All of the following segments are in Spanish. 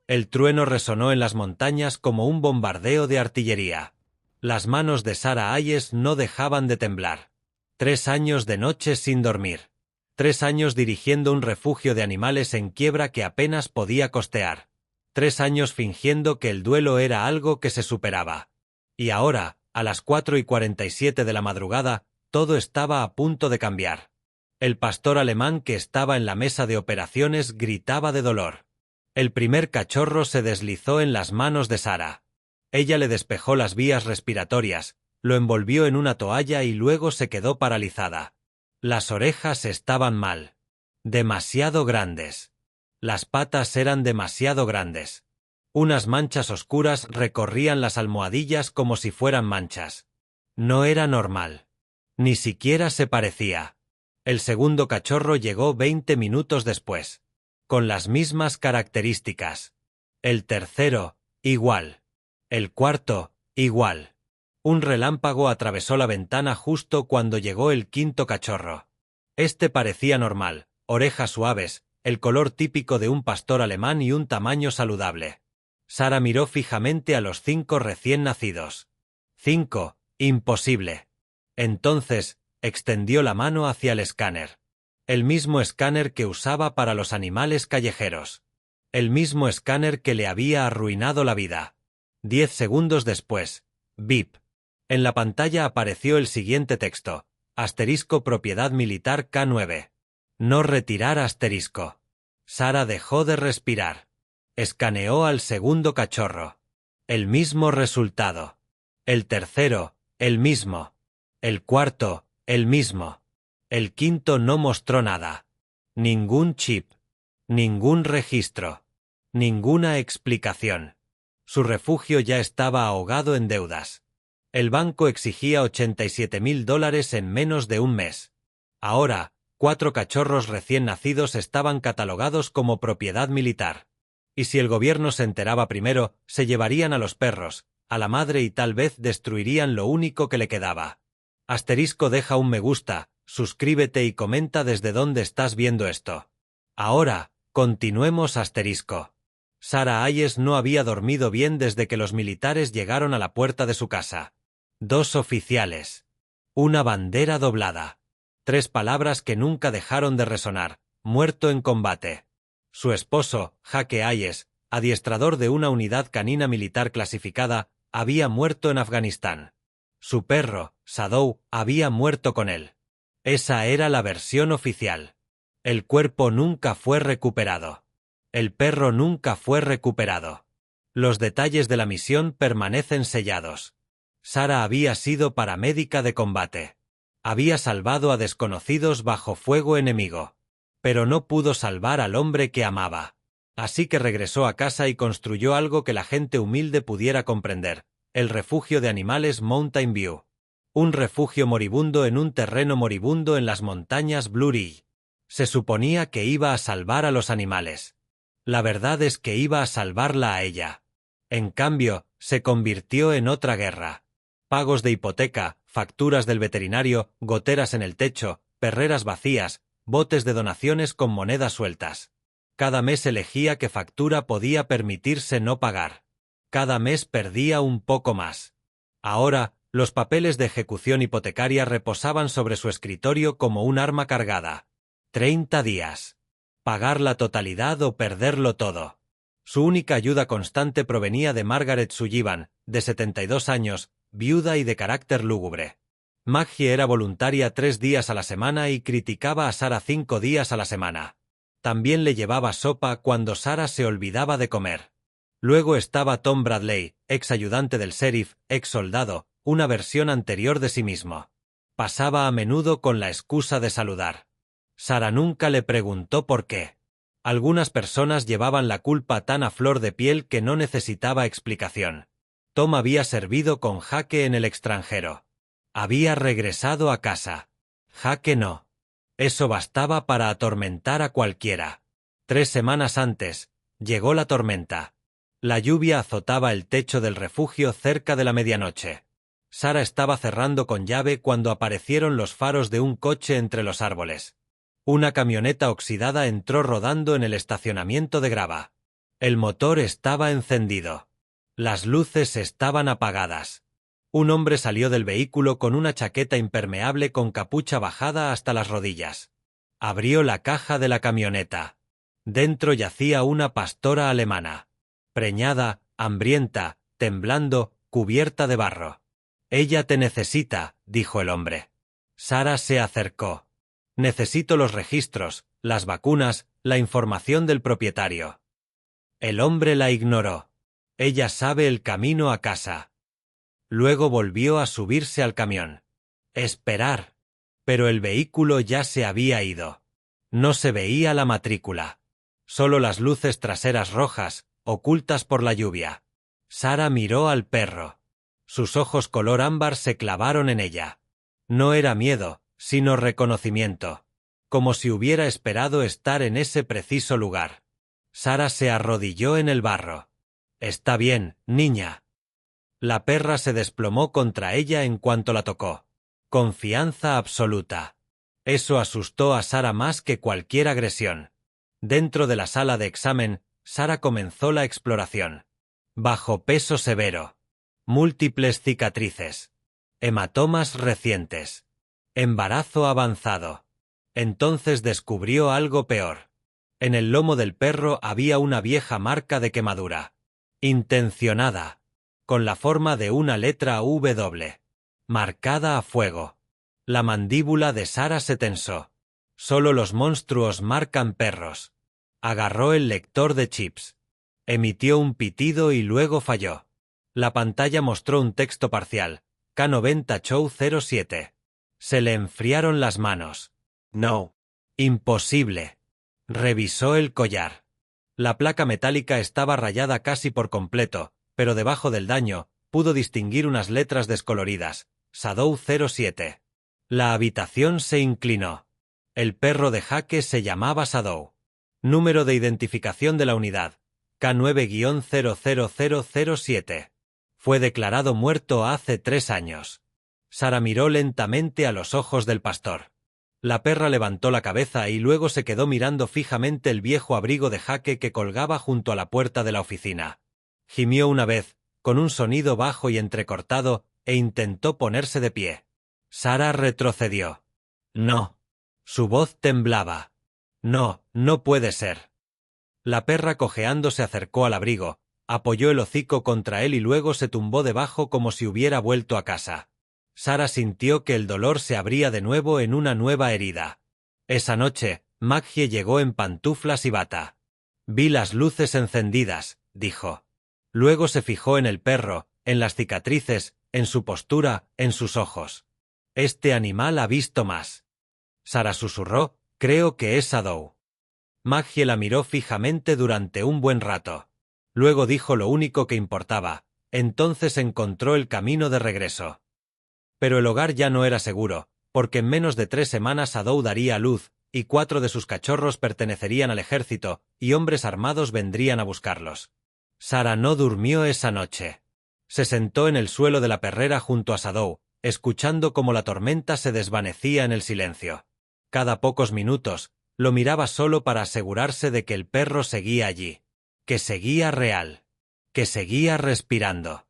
El trueno resonó en las montañas como un bombardeo de artillería. Las manos de Sarah Hayes no dejaban de temblar. 3 años de noches sin dormir. 3 años dirigiendo un refugio de animales en quiebra que apenas podía costear. 3 años fingiendo que el duelo era algo que se superaba. Y ahora, a las 4:47 de la madrugada, todo estaba a punto de cambiar. El pastor alemán que estaba en la mesa de operaciones gritaba de dolor. El primer cachorro se deslizó en las manos de Sarah. Ella le despejó las vías respiratorias, lo envolvió en una toalla y luego se quedó paralizada. Las orejas estaban mal. Demasiado grandes. Las patas eran demasiado grandes. Unas manchas oscuras recorrían las almohadillas como si fueran manchas. No era normal. Ni siquiera se parecía. El segundo cachorro llegó 20 minutos después. Con las mismas características. El tercero, igual. El cuarto, igual. Un relámpago atravesó la ventana justo cuando llegó el quinto cachorro. Este parecía normal, orejas suaves, el color típico de un pastor alemán y un tamaño saludable. Sarah miró fijamente a los 5 recién nacidos. 5, imposible. Entonces, extendió la mano hacia el escáner. El mismo escáner que usaba para los animales callejeros. El mismo escáner que le había arruinado la vida. 10 segundos después, bip. En la pantalla apareció el siguiente texto. Asterisco propiedad militar K9. No retirar asterisco. Sarah dejó de respirar. Escaneó al segundo cachorro. El mismo resultado. El tercero, el mismo. El cuarto, el mismo. El quinto no mostró nada. Ningún chip. Ningún registro. Ninguna explicación. Su refugio ya estaba ahogado en deudas. El banco exigía $87.000 en menos de un mes. Ahora, 4 cachorros recién nacidos estaban catalogados como propiedad militar. Y si el gobierno se enteraba primero, se llevarían a los perros, a la madre y tal vez destruirían lo único que le quedaba. Asterisco deja un me gusta, suscríbete y comenta desde dónde estás viendo esto. Ahora, continuemos asterisco. Sarah Hayes no había dormido bien desde que los militares llegaron a la puerta de su casa. 2 oficiales. Una bandera doblada. 3 palabras que nunca dejaron de resonar. Muerto en combate. Su esposo, Jake Hayes, adiestrador de una unidad canina militar clasificada, había muerto en Afganistán. Su perro, Shadow, había muerto con él. Esa era la versión oficial. El cuerpo nunca fue recuperado. El perro nunca fue recuperado. Los detalles de la misión permanecen sellados. Sarah había sido paramédica de combate. Había salvado a desconocidos bajo fuego enemigo. Pero no pudo salvar al hombre que amaba. Así que regresó a casa y construyó algo que la gente humilde pudiera comprender: el refugio de animales Mountain View. Un refugio moribundo en un terreno moribundo en las montañas Blue Ridge. Se suponía que iba a salvar a los animales. La verdad es que iba a salvarla a ella. En cambio, se convirtió en otra guerra. Pagos de hipoteca, facturas del veterinario, goteras en el techo, perreras vacías, botes de donaciones con monedas sueltas. Cada mes elegía qué factura podía permitirse no pagar. Cada mes perdía un poco más. Ahora, los papeles de ejecución hipotecaria reposaban sobre su escritorio como un arma cargada. 30 días. Pagar la totalidad o perderlo todo. Su única ayuda constante provenía de Margaret Sullivan, de 72 años, viuda y de carácter lúgubre. Maggie era voluntaria 3 días a la semana y criticaba a Sarah 5 días a la semana. También le llevaba sopa cuando Sarah se olvidaba de comer. Luego estaba Tom Bradley, ex ayudante del sheriff, ex soldado, una versión anterior de sí mismo. Pasaba a menudo con la excusa de saludar. Sarah nunca le preguntó por qué. Algunas personas llevaban la culpa tan a flor de piel que no necesitaba explicación. Tom había servido con Jake en el extranjero. Había regresado a casa. Jake no. Eso bastaba para atormentar a cualquiera. 3 semanas antes, llegó la tormenta. La lluvia azotaba el techo del refugio cerca de la medianoche. Sarah estaba cerrando con llave cuando aparecieron los faros de un coche entre los árboles. Una camioneta oxidada entró rodando en el estacionamiento de grava. El motor estaba encendido. Las luces estaban apagadas. Un hombre salió del vehículo con una chaqueta impermeable con capucha bajada hasta las rodillas. Abrió la caja de la camioneta. Dentro yacía una pastora alemana. Preñada, hambrienta, temblando, cubierta de barro. «Ella te necesita», dijo el hombre. Sara se acercó. «Necesito los registros, las vacunas, la información del propietario». El hombre la ignoró. «Ella sabe el camino a casa». Luego volvió a subirse al camión. Esperar. Pero el vehículo ya se había ido. No se veía la matrícula. Solo las luces traseras rojas, ocultas por la lluvia. Sara miró al perro. Sus ojos color ámbar se clavaron en ella. No era miedo, sino reconocimiento. Como si hubiera esperado estar en ese preciso lugar. Sara se arrodilló en el barro. «Está bien, niña». La perra se desplomó contra ella en cuanto la tocó. Confianza absoluta. Eso asustó a Sara más que cualquier agresión. Dentro de la sala de examen, Sara comenzó la exploración. Bajo peso severo. Múltiples cicatrices. Hematomas recientes. Embarazo avanzado. Entonces descubrió algo peor. En el lomo del perro había una vieja marca de quemadura. Intencionada. Con la forma de una letra W. Marcada a fuego. La mandíbula de Sara se tensó. Solo los monstruos marcan perros. Agarró el lector de chips. Emitió un pitido y luego falló. La pantalla mostró un texto parcial. K90 Show 07. Se le enfriaron las manos. No. Imposible. Revisó el collar. La placa metálica estaba rayada casi por completo, pero debajo del daño, pudo distinguir unas letras descoloridas. Shadow 07. La habitación se inclinó. El perro de Jaque se llamaba Shadow. Número de identificación de la unidad. K9-00007. Fue declarado muerto hace 3 años. Sara miró lentamente a los ojos del pastor. La perra levantó la cabeza y luego se quedó mirando fijamente el viejo abrigo de Jaque que colgaba junto a la puerta de la oficina. Gimió una vez, con un sonido bajo y entrecortado, e intentó ponerse de pie. Sara retrocedió. No. Su voz temblaba. No, no puede ser. La perra cojeando se acercó al abrigo, apoyó el hocico contra él y luego se tumbó debajo como si hubiera vuelto a casa. Sara sintió que el dolor se abría de nuevo en una nueva herida. Esa noche, Maggie llegó en pantuflas y bata. «Vi las luces encendidas», dijo. Luego se fijó en el perro, en las cicatrices, en su postura, en sus ojos. «Este animal ha visto más». Sara susurró, «Creo que es Shadow». Maggie la miró fijamente durante un buen rato. Luego dijo lo único que importaba. Entonces encontró el camino de regreso. Pero el hogar ya no era seguro, porque en menos de 3 semanas Shadow daría a luz, y 4 de sus cachorros pertenecerían al ejército, y hombres armados vendrían a buscarlos. Sara no durmió esa noche. Se sentó en el suelo de la perrera junto a Shadow, escuchando cómo la tormenta se desvanecía en el silencio. Cada pocos minutos, lo miraba solo para asegurarse de que el perro seguía allí. Que seguía real. Que seguía respirando.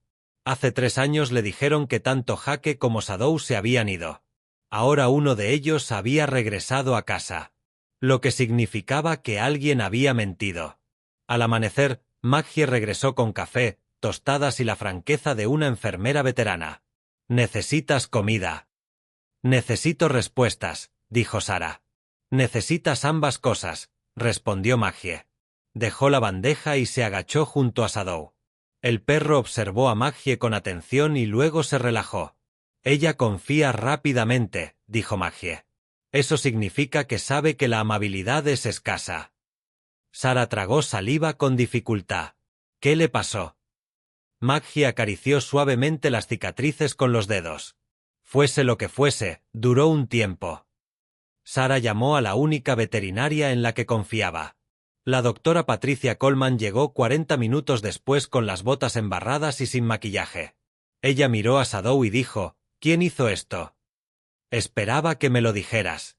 Hace 3 años le dijeron que tanto Jaque como Shadow se habían ido. Ahora uno de ellos había regresado a casa. Lo que significaba que alguien había mentido. Al amanecer, Maggie regresó con café, tostadas y la franqueza de una enfermera veterana. «Necesitas comida». «Necesito respuestas», dijo Sara. «Necesitas ambas cosas», respondió Maggie. Dejó la bandeja y se agachó junto a Shadow. El perro observó a Maggie con atención y luego se relajó. «Ella confía rápidamente», dijo Maggie. «Eso significa que sabe que la amabilidad es escasa». Sara tragó saliva con dificultad. ¿Qué le pasó? Maggie acarició suavemente las cicatrices con los dedos. Fuese lo que fuese, duró un tiempo. Sara llamó a la única veterinaria en la que confiaba. La doctora Patricia Coleman llegó 40 minutos después con las botas embarradas y sin maquillaje. Ella miró a Shadow y dijo, «¿Quién hizo esto?» «Esperaba que me lo dijeras».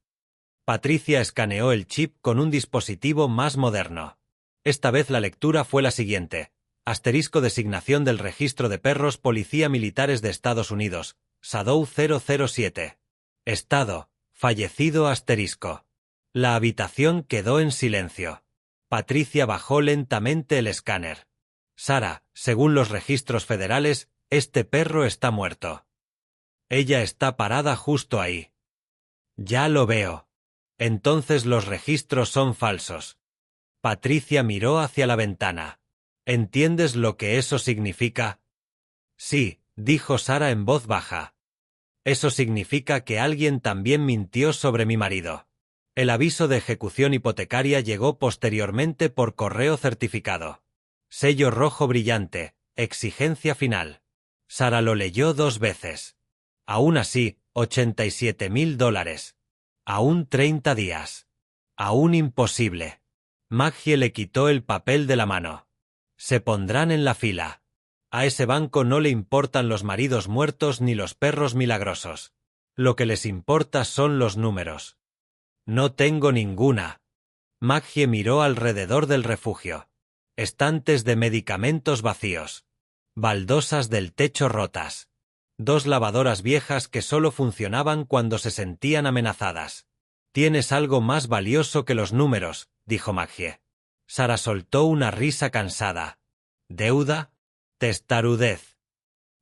Patricia escaneó el chip con un dispositivo más moderno. Esta vez la lectura fue la siguiente. Asterisco designación del registro de perros Policía Militares de Estados Unidos, Shadow 007. Estado, fallecido asterisco. La habitación quedó en silencio. Patricia bajó lentamente el escáner. Sara, según los registros federales, este perro está muerto. Ella está parada justo ahí. Ya lo veo. Entonces los registros son falsos. Patricia miró hacia la ventana. ¿Entiendes lo que eso significa? Sí, dijo Sara en voz baja. Eso significa que alguien también mintió sobre mi marido. El aviso de ejecución hipotecaria llegó posteriormente por correo certificado. Sello rojo brillante, exigencia final. Sara lo leyó 2 veces. Aún así, $87.000. Aún 30 días. Aún imposible. Maggie le quitó el papel de la mano. Se pondrán en la fila. A ese banco no le importan los maridos muertos ni los perros milagrosos. Lo que les importa son los números. No tengo ninguna. Maggie miró alrededor del refugio. Estantes de medicamentos vacíos. Baldosas del techo rotas. 2 lavadoras viejas que solo funcionaban cuando se sentían amenazadas. Tienes algo más valioso que los números, dijo Maggie. Sara soltó una risa cansada. ¿Deuda? Testarudez.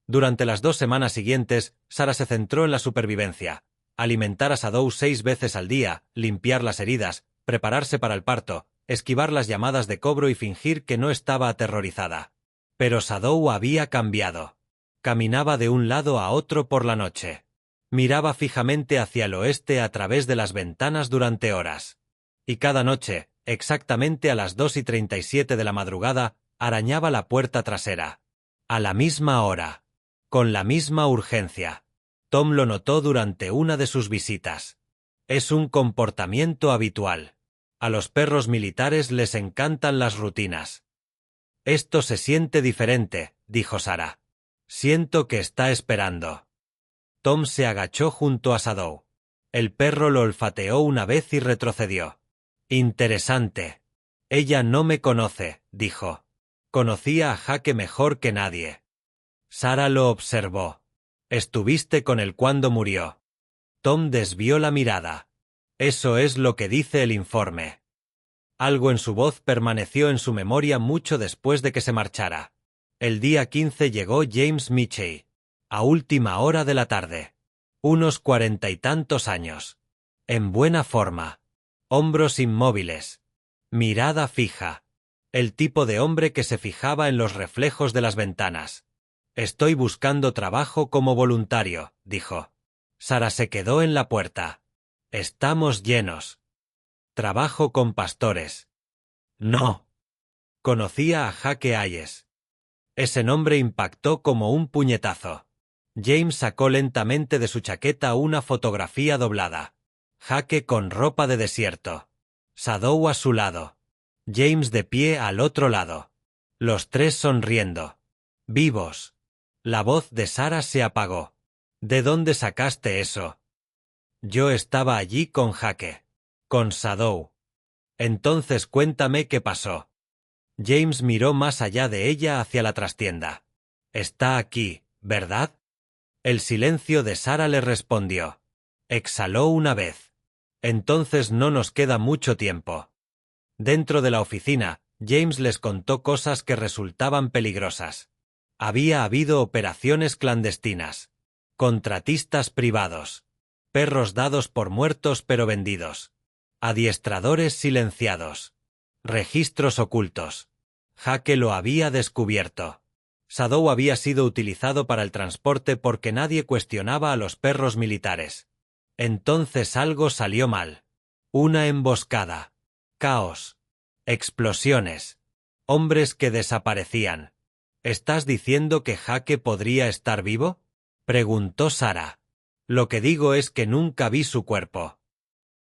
Durante las 2 semanas siguientes, Sara se centró en la supervivencia. Alimentar a Shadow 6 veces al día, limpiar las heridas, prepararse para el parto, esquivar las llamadas de cobro y fingir que no estaba aterrorizada. Pero Shadow había cambiado. Caminaba de un lado a otro por la noche. Miraba fijamente hacia el oeste a través de las ventanas durante horas. Y cada noche, exactamente a las 2:37 de la madrugada, arañaba la puerta trasera. A la misma hora. Con la misma urgencia. Tom lo notó durante una de sus visitas. Es un comportamiento habitual. A los perros militares les encantan las rutinas. Esto se siente diferente, dijo Sara. Siento que está esperando. Tom se agachó junto a Shadow. El perro lo olfateó una vez y retrocedió. Interesante. Ella no me conoce, dijo. Conocía a Jake mejor que nadie. Sara lo observó. ¿Estuviste con él cuando murió? Tom desvió la mirada. Eso es lo que dice el informe. Algo en su voz permaneció en su memoria mucho después de que se marchara. El día 15 llegó James Mitchell. A última hora de la tarde. Unos 40 y tantos años. En buena forma. Hombros inmóviles. Mirada fija. El tipo de hombre que se fijaba en los reflejos de las ventanas. Estoy buscando trabajo como voluntario, dijo. Sara se quedó en la puerta. Estamos llenos. Trabajo con pastores. No. Conocía a Jake Hayes. Ese nombre impactó como un puñetazo. James sacó lentamente de su chaqueta una fotografía doblada. Jake con ropa de desierto. Shadow a su lado. James de pie al otro lado. Los 3 sonriendo. Vivos. La voz de Sara se apagó. ¿De dónde sacaste eso? Yo estaba allí con Jake. Con Shadow. Entonces cuéntame qué pasó. James miró más allá de ella hacia la trastienda. Está aquí, ¿verdad? El silencio de Sara le respondió. Exhaló una vez. Entonces no nos queda mucho tiempo. Dentro de la oficina, James les contó cosas que resultaban peligrosas. Había habido operaciones clandestinas. Contratistas privados. Perros dados por muertos pero vendidos. Adiestradores silenciados. Registros ocultos. Jake lo había descubierto. Shadow había sido utilizado para el transporte porque nadie cuestionaba a los perros militares. Entonces algo salió mal. Una emboscada. Caos. Explosiones. Hombres que desaparecían. ¿Estás diciendo que Jake podría estar vivo? Preguntó Sara. Lo que digo es que nunca vi su cuerpo.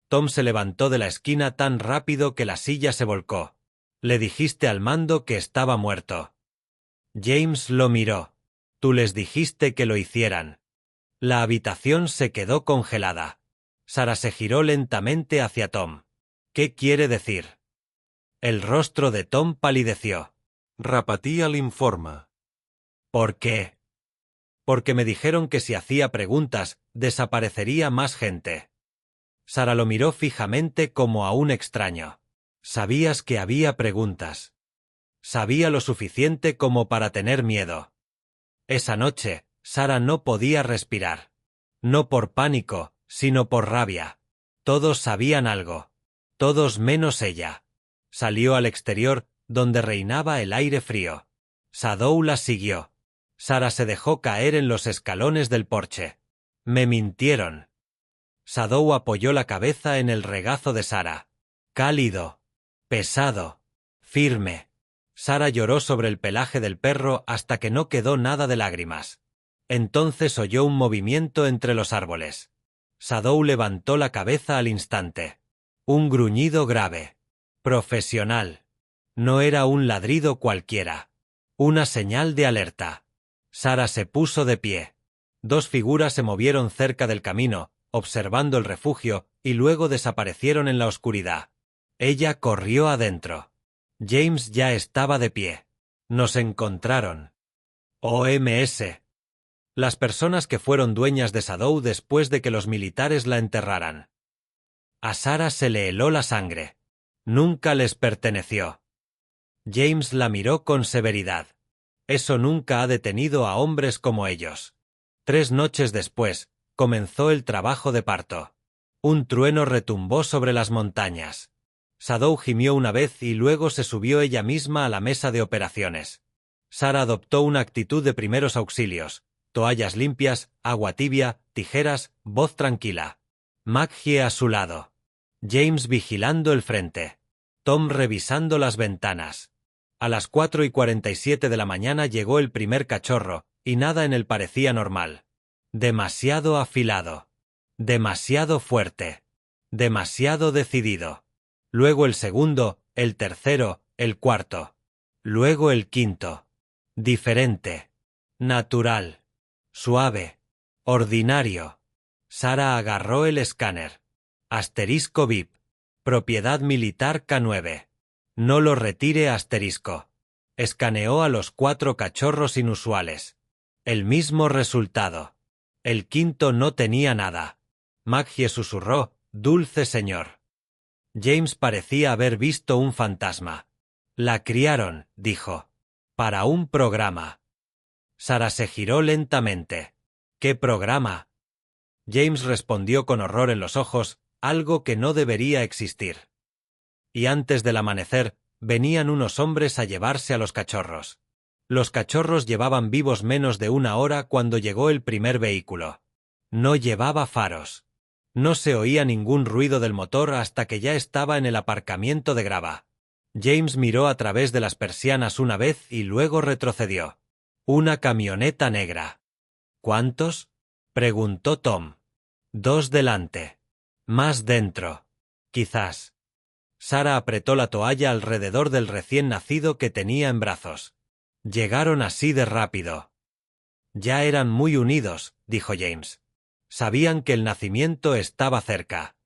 Tom se levantó de la esquina tan rápido que la silla se volcó. Le dijiste al mando que estaba muerto. James lo miró. Tú les dijiste que lo hicieran. La habitación se quedó congelada. Sara se giró lentamente hacia Tom. ¿Qué quiere decir? El rostro de Tom palideció. Repetí l'informe. ¿Por qué? Porque me dijeron que si hacía preguntas, desaparecería más gente. Sara lo miró fijamente como a un extraño. Sabías que había preguntas. Sabía lo suficiente como para tener miedo. Esa noche, Sara no podía respirar. No por pánico, sino por rabia. Todos sabían algo. Todos menos ella. Salió al exterior, donde reinaba el aire frío. Shadow la siguió. Sara se dejó caer en los escalones del porche. Me mintieron. Shadow apoyó la cabeza en el regazo de Sara. Cálido. Pesado. Firme. Sara lloró sobre el pelaje del perro hasta que no quedó nada de lágrimas. Entonces oyó un movimiento entre los árboles. Shadow levantó la cabeza al instante. Un gruñido grave. Profesional. No era un ladrido cualquiera. Una señal de alerta. Sara se puso de pie. Dos figuras se movieron cerca del camino, observando el refugio, y luego desaparecieron en la oscuridad. Ella corrió adentro. James ya estaba de pie. Nos encontraron. OMS. Las personas que fueron dueñas de Shadow después de que los militares la enterraran. A Sara se le heló la sangre. Nunca les perteneció. James la miró con severidad. Eso nunca ha detenido a hombres como ellos. 3 noches después, comenzó el trabajo de parto. Un trueno retumbó sobre las montañas. Shadow gimió una vez y luego se subió ella misma a la mesa de operaciones. Sara adoptó una actitud de primeros auxilios, toallas limpias, agua tibia, tijeras, voz tranquila. Maggie a su lado. James vigilando el frente. Tom revisando las ventanas. A las 4:47 de la mañana llegó el primer cachorro, y nada en él parecía normal. Demasiado afilado. Demasiado fuerte. Demasiado decidido. Luego el segundo, el tercero, el cuarto. Luego el quinto. Diferente. Natural. Suave. Ordinario. Sara agarró el escáner. Asterisco VIP. Propiedad militar K9. No lo retire asterisco. Escaneó a los 4 cachorros inusuales. El mismo resultado. El quinto no tenía nada. Maggie susurró, dulce señor. James parecía haber visto un fantasma. La criaron, dijo. Para un programa. Sara se giró lentamente. ¿Qué programa? James respondió con horror en los ojos, algo que no debería existir. Y antes del amanecer, venían unos hombres a llevarse a los cachorros. Los cachorros llevaban vivos menos de 1 hora cuando llegó el primer vehículo. No llevaba faros. No se oía ningún ruido del motor hasta que ya estaba en el aparcamiento de grava. James miró a través de las persianas una vez y luego retrocedió. Una camioneta negra. ¿Cuántos? Preguntó Tom. 2 delante. Más dentro. Quizás. Sara apretó la toalla alrededor del recién nacido que tenía en brazos. Llegaron así de rápido. Ya eran muy unidos, dijo James. Sabían que el nacimiento estaba cerca.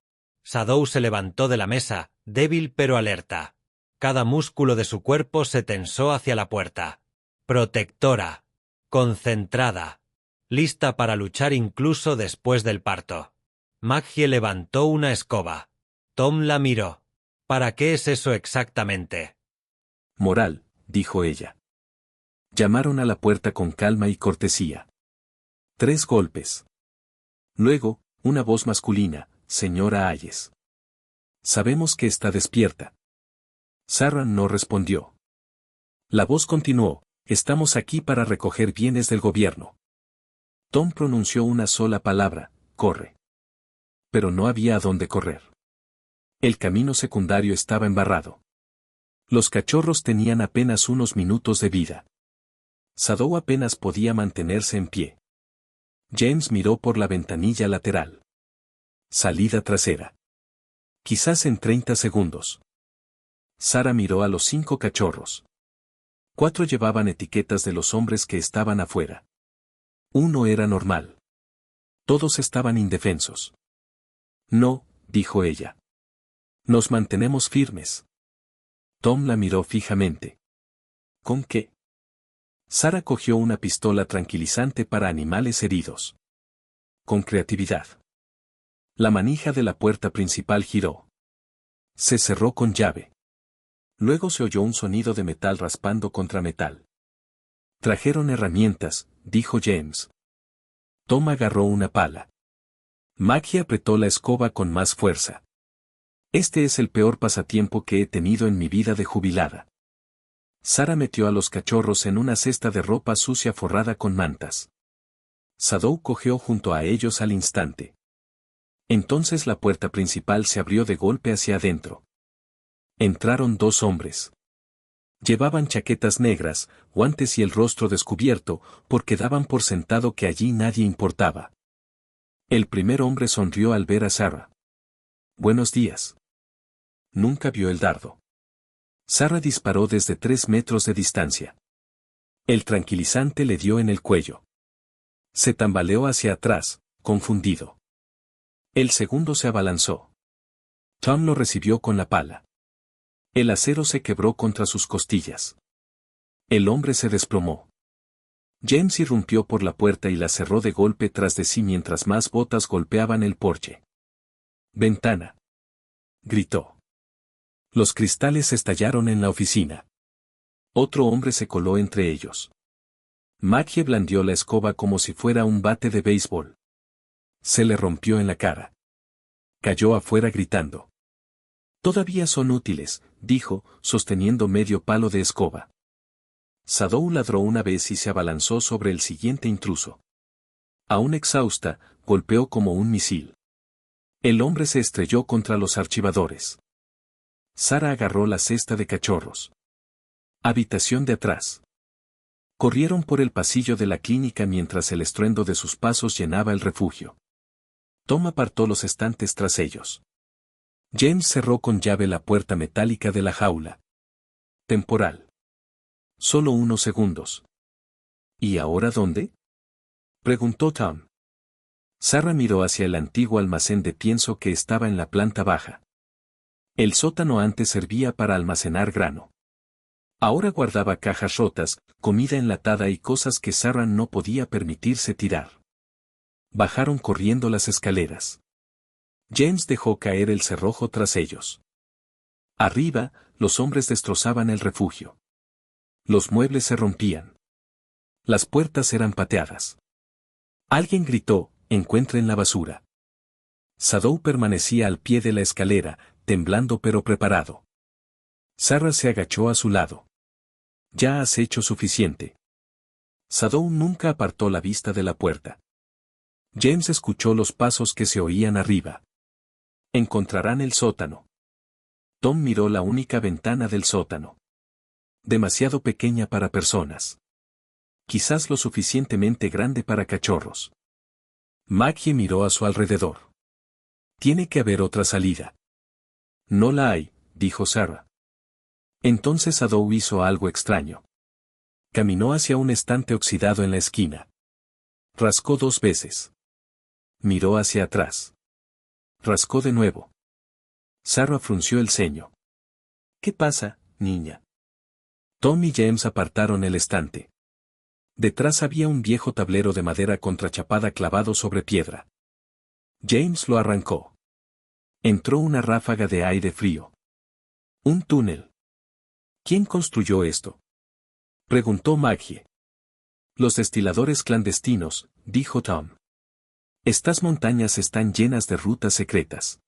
Shadow se levantó de la mesa, débil pero alerta. Cada músculo de su cuerpo se tensó hacia la puerta. Protectora. Concentrada. Lista para luchar incluso después del parto. Maggie levantó una escoba. Tom la miró. ¿Para qué es eso exactamente? Moral, dijo ella. Llamaron a la puerta con calma y cortesía. 3 golpes. Luego, una voz masculina, señora Hayes. Sabemos que está despierta. Sara no respondió. La voz continuó, estamos aquí para recoger bienes del gobierno. Tom pronunció una sola palabra, corre. Pero no había a dónde correr. El camino secundario estaba embarrado. Los cachorros tenían apenas unos minutos de vida. Shadow apenas podía mantenerse en pie. James miró por la ventanilla lateral. Salida trasera. Quizás en 30 segundos. Sara miró a los 5 cachorros. 4 llevaban etiquetas de los hombres que estaban afuera. 1 era normal. Todos estaban indefensos. No, dijo ella. Nos mantenemos firmes. Tom la miró fijamente. ¿Con qué? Sarah cogió una pistola tranquilizante para animales heridos. Con creatividad. La manija de la puerta principal giró. Se cerró con llave. Luego se oyó un sonido de metal raspando contra metal. Trajeron herramientas, dijo James. Tom agarró una pala. Maggie apretó la escoba con más fuerza. Este es el peor pasatiempo que he tenido en mi vida de jubilada. Sarah metió a los cachorros en una cesta de ropa sucia forrada con mantas. Sadou cojeó junto a ellos al instante. Entonces la puerta principal se abrió de golpe hacia adentro. Entraron dos hombres. Llevaban chaquetas negras, guantes y el rostro descubierto, porque daban por sentado que allí nadie importaba. El primer hombre sonrió al ver a Sarah. Buenos días. Nunca vio el dardo. Sarah disparó desde 3 metros de distancia. El tranquilizante le dio en el cuello. Se tambaleó hacia atrás, confundido. El segundo se abalanzó. Tom lo recibió con la pala. El acero se quebró contra sus costillas. El hombre se desplomó. James irrumpió por la puerta y la cerró de golpe tras de sí mientras más botas golpeaban el porche. «¡Ventana!», gritó. Los cristales estallaron en la oficina. Otro hombre se coló entre ellos. Maggie blandió la escoba como si fuera un bate de béisbol. Se le rompió en la cara. Cayó afuera gritando. «Todavía son útiles», dijo, sosteniendo medio palo de escoba. Sadou ladró una vez y se abalanzó sobre el siguiente intruso. Aún exhausta, golpeó como un misil. El hombre se estrelló contra los archivadores. Sarah agarró la cesta de cachorros. Habitación de atrás. Corrieron por el pasillo de la clínica mientras el estruendo de sus pasos llenaba el refugio. Tom apartó los estantes tras ellos. James cerró con llave la puerta metálica de la jaula. Temporal. Solo unos segundos. ¿Y ahora dónde?, preguntó Tom. Sarah miró hacia el antiguo almacén de pienso que estaba en la planta baja. El sótano antes servía para almacenar grano. Ahora guardaba cajas rotas, comida enlatada y cosas que Sarah no podía permitirse tirar. Bajaron corriendo las escaleras. James dejó caer el cerrojo tras ellos. Arriba, los hombres destrozaban el refugio. Los muebles se rompían. Las puertas eran pateadas. Alguien gritó: «Encuentren la basura». Sadou permanecía al pie de la escalera, temblando pero preparado. Sarah se agachó a su lado. «Ya has hecho suficiente». Sadou nunca apartó la vista de la puerta. James escuchó los pasos que se oían arriba. Encontrarán el sótano. Tom miró la única ventana del sótano. Demasiado pequeña para personas. Quizás lo suficientemente grande para cachorros. Maggie miró a su alrededor. Tiene que haber otra salida. No la hay, dijo Sarah. Entonces Sadou hizo algo extraño. Caminó hacia un estante oxidado en la esquina. Rascó 2 veces. Miró hacia atrás. Rascó de nuevo. Sarah frunció el ceño. «¿Qué pasa, niña?». Tom y James apartaron el estante. Detrás había un viejo tablero de madera contrachapada clavado sobre piedra. James lo arrancó. Entró una ráfaga de aire frío. «Un túnel». «¿Quién construyó esto?», preguntó Maggie. «Los destiladores clandestinos», dijo Tom. «Estas montañas están llenas de rutas secretas».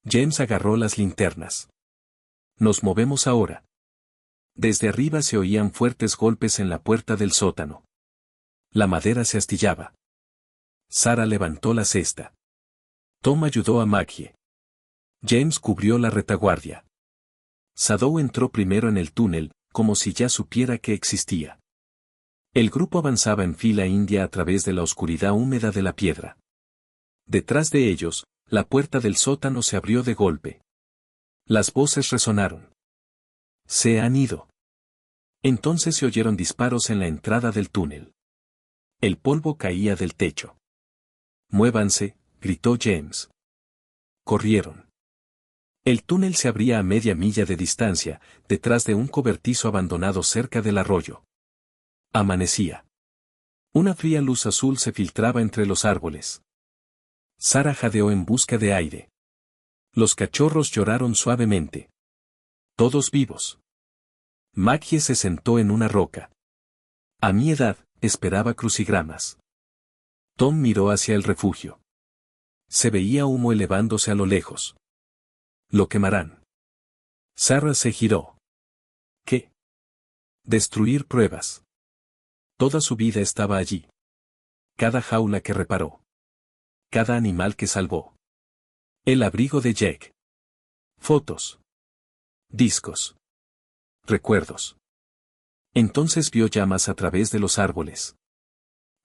James agarró las linternas. «Nos movemos ahora». Desde arriba se oían fuertes golpes en la puerta del sótano. La madera se astillaba. Sarah levantó la cesta. Tom ayudó a Maggie. James cubrió la retaguardia. Sadou entró primero en el túnel, como si ya supiera que existía. El grupo avanzaba en fila india a través de la oscuridad húmeda de la piedra. Detrás de ellos, la puerta del sótano se abrió de golpe. Las voces resonaron. «Se han ido». Entonces se oyeron disparos en la entrada del túnel. El polvo caía del techo. «Muévanse», gritó James. Corrieron. El túnel se abría a media milla de distancia, detrás de un cobertizo abandonado cerca del arroyo. Amanecía. Una fría luz azul se filtraba entre los árboles. Sarah jadeó en busca de aire. Los cachorros lloraron suavemente. Todos vivos. Maggie se sentó en una roca. A mi edad, esperaba crucigramas. Tom miró hacia el refugio. Se veía humo elevándose a lo lejos. Lo quemarán. Sarah se giró. ¿Qué? Destruir pruebas. Toda su vida estaba allí. Cada jaula que reparó. Cada animal que salvó. El abrigo de Jake. Fotos. Discos. Recuerdos. Entonces vio llamas a través de los árboles.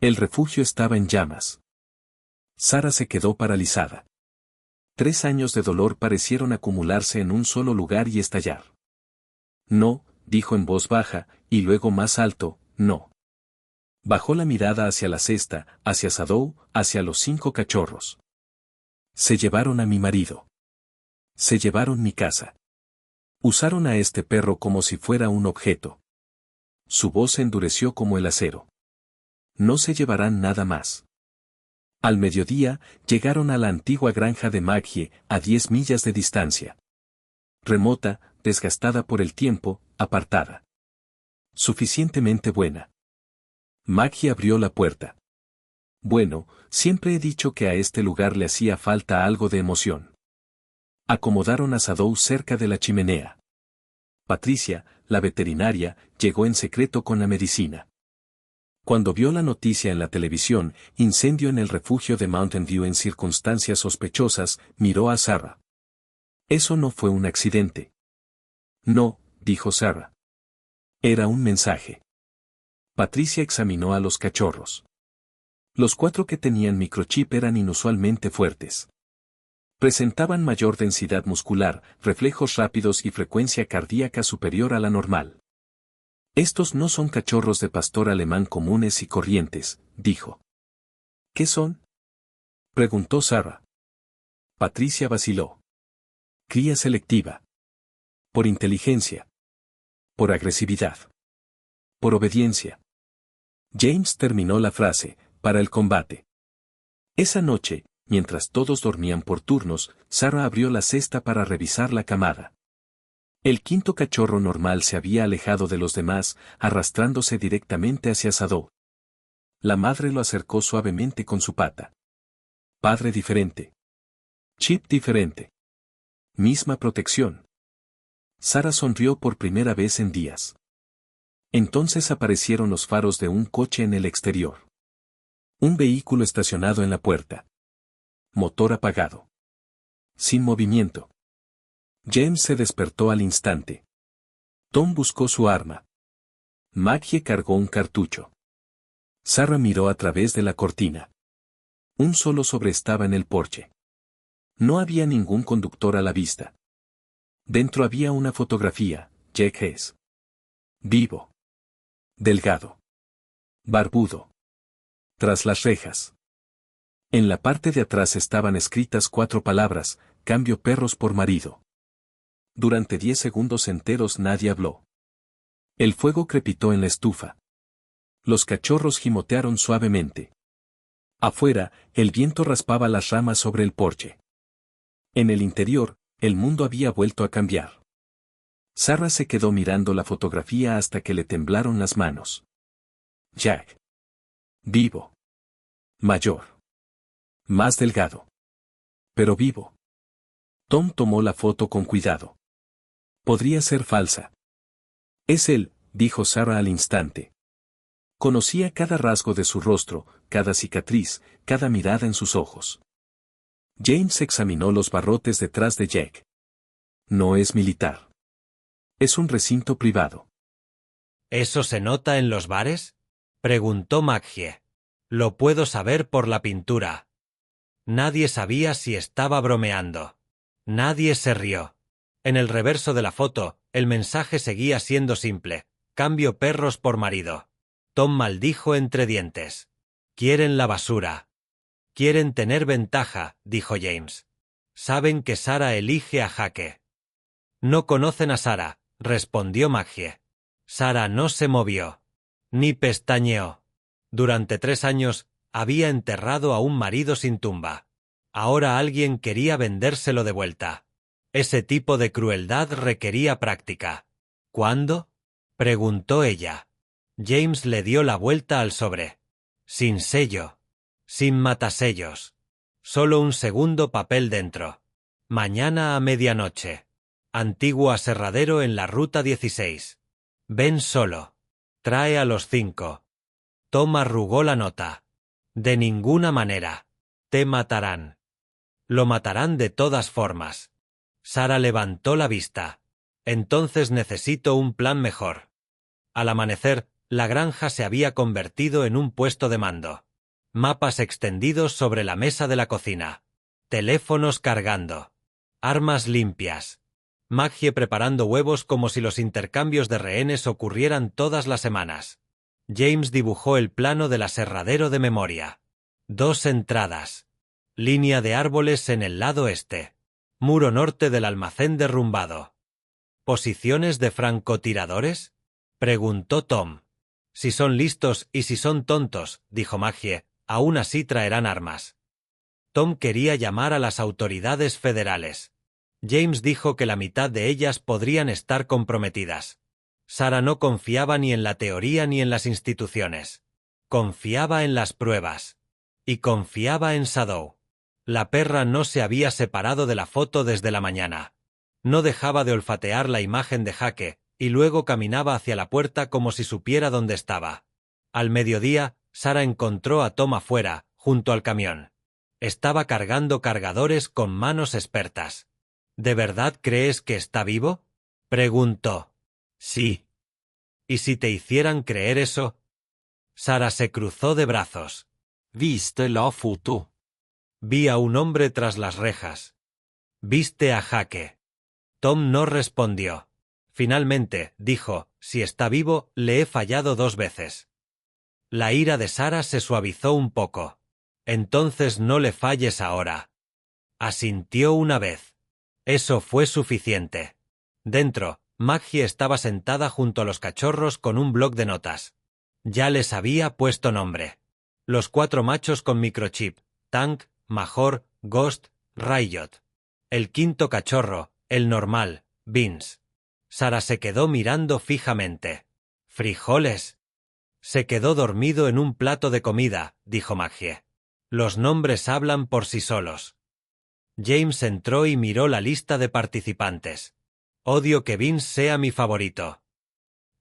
El refugio estaba en llamas. Sarah se quedó paralizada. 3 años de dolor parecieron acumularse en un solo lugar y estallar. No, dijo en voz baja, y luego más alto, no. Bajó la mirada hacia la cesta, hacia Sadou, hacia los 5 cachorros. Se llevaron a mi marido. Se llevaron mi casa. Usaron a este perro como si fuera un objeto. Su voz se endureció como el acero. No se llevarán nada más. Al mediodía, llegaron a la antigua granja de Maggie, a 10 millas de distancia. Remota, desgastada por el tiempo, apartada. Suficientemente buena. Maggie abrió la puerta. Bueno, siempre he dicho que a este lugar le hacía falta algo de emoción. Acomodaron a Sadou cerca de la chimenea. Patricia, la veterinaria, llegó en secreto con la medicina. Cuando vio la noticia en la televisión, incendio en el refugio de Mountain View en circunstancias sospechosas, miró a Sarah. Eso no fue un accidente. No, dijo Sarah. Era un mensaje. Patricia examinó a los cachorros. Los 4 que tenían microchip eran inusualmente fuertes. Presentaban mayor densidad muscular, reflejos rápidos y frecuencia cardíaca superior a la normal. Estos no son cachorros de pastor alemán comunes y corrientes, dijo. ¿Qué son? Preguntó Sarah. Patricia vaciló. Cría selectiva. Por inteligencia. Por agresividad. Por obediencia. James terminó la frase, para el combate. Esa noche, mientras todos dormían por turnos, Sarah abrió la cesta para revisar la camada. El 5.º cachorro normal se había alejado de los demás, arrastrándose directamente hacia Sadou. La madre lo acercó suavemente con su pata. Padre diferente. Chip diferente. Misma protección. Sarah sonrió por primera vez en días. Entonces aparecieron los faros de un coche en el exterior. Un vehículo estacionado en la puerta. Motor apagado. Sin movimiento. James se despertó al instante. Tom buscó su arma. Maggie cargó un cartucho. Sarah miró a través de la cortina. Un solo sobre estaba en el porche. No había ningún conductor a la vista. Dentro había una fotografía, Jack Hess. Vivo. Delgado. Barbudo. Tras las rejas. En la parte de atrás estaban escritas 4 palabras, cambio perros por marido. Durante 10 segundos enteros nadie habló. El fuego crepitó en la estufa. Los cachorros gimotearon suavemente. Afuera, el viento raspaba las ramas sobre el porche. En el interior, el mundo había vuelto a cambiar. Sarah se quedó mirando la fotografía hasta que le temblaron las manos. Jack. Vivo. Mayor. Más delgado. Pero vivo. Tom tomó la foto con cuidado. Podría ser falsa. Es él, dijo Sarah al instante. Conocía cada rasgo de su rostro, cada cicatriz, cada mirada en sus ojos. James examinó los barrotes detrás de Jack. No es militar. Es un recinto privado. ¿Eso se nota en los bares? Preguntó Maggie. Lo puedo saber por la pintura. Nadie sabía si estaba bromeando. Nadie se rió. En el reverso de la foto, el mensaje seguía siendo simple. Cambio perros por marido. Tom maldijo entre dientes. Quieren la basura. Quieren tener ventaja, dijo James. Saben que Sara elige a Jake. No conocen a Sara, respondió Maggie. Sara no se movió. Ni pestañeó. Durante 3 años, había enterrado a un marido sin tumba. Ahora alguien quería vendérselo de vuelta. Ese tipo de crueldad requería práctica. ¿Cuándo? Preguntó ella. James le dio la vuelta al sobre. Sin sello. Sin matasellos. Solo un segundo papel dentro. Mañana a medianoche. Antiguo aserradero en la ruta 16. Ven solo. Trae a los 5. Tom arrugó la nota. De ninguna manera. Te matarán. Lo matarán de todas formas. Sara levantó la vista. Entonces necesito un plan mejor. Al amanecer, la granja se había convertido en un puesto de mando. Mapas extendidos sobre la mesa de la cocina. Teléfonos cargando. Armas limpias. Maggie preparando huevos como si los intercambios de rehenes ocurrieran todas las semanas. James dibujó el plano del aserradero de memoria. 2 entradas. Línea de árboles en el lado este. Muro norte del almacén derrumbado. ¿Posiciones de francotiradores? Preguntó Tom. Si son listos y si son tontos, dijo Maggie, aún así traerán armas. Tom quería llamar a las autoridades federales. James dijo que la mitad de ellas podrían estar comprometidas. Sara no confiaba ni en la teoría ni en las instituciones. Confiaba en las pruebas. Y confiaba en Shadow. La perra no se había separado de la foto desde la mañana. No dejaba de olfatear la imagen de Jake, y luego caminaba hacia la puerta como si supiera dónde estaba. Al mediodía, Sara encontró a Tom afuera, junto al camión. Estaba cargando cargadores con manos expertas. ¿De verdad crees que está vivo? Preguntó. Sí. ¿Y si te hicieran creer eso? Sara se cruzó de brazos. ¿Viste la foto? Vi a un hombre tras las rejas. ¿Viste a Jake? Tom no respondió. Finalmente, dijo, si está vivo, le he fallado 2 veces. La ira de Sara se suavizó un poco. Entonces no le falles ahora. Asintió una vez. Eso fue suficiente. Dentro, Maggie estaba sentada junto a los cachorros con un bloc de notas. Ya les había puesto nombre. Los 4 machos con microchip, Tank, Major, Ghost, Riot. El 5.º cachorro, el normal, Vince. Sara se quedó mirando fijamente. ¿Frijoles? Se quedó dormido en un plato de comida, dijo Maggie. Los nombres hablan por sí solos. James entró y miró la lista de participantes. Odio que Vince sea mi favorito.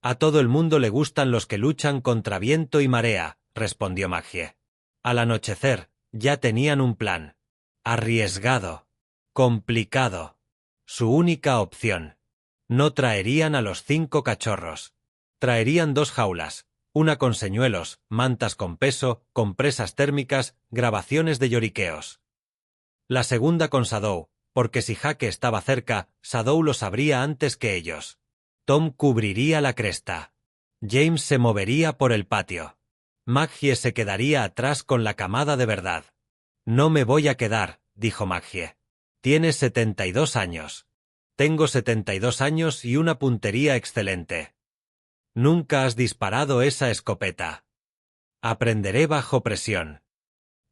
A todo el mundo le gustan los que luchan contra viento y marea, respondió Maggie. Al anochecer, ya tenían un plan. Arriesgado. Complicado. Su única opción. No traerían a los 5 cachorros. Traerían 2 jaulas, una con señuelos, mantas con peso, compresas térmicas, grabaciones de lloriqueos. La segunda con Shadow, porque si Jake estaba cerca, Shadow lo sabría antes que ellos. Tom cubriría la cresta. James se movería por el patio. Maggie se quedaría atrás con la camada de verdad. No me voy a quedar, dijo Maggie. Tienes 72 años. Tengo 72 años y una puntería excelente. Nunca has disparado esa escopeta. Aprenderé bajo presión.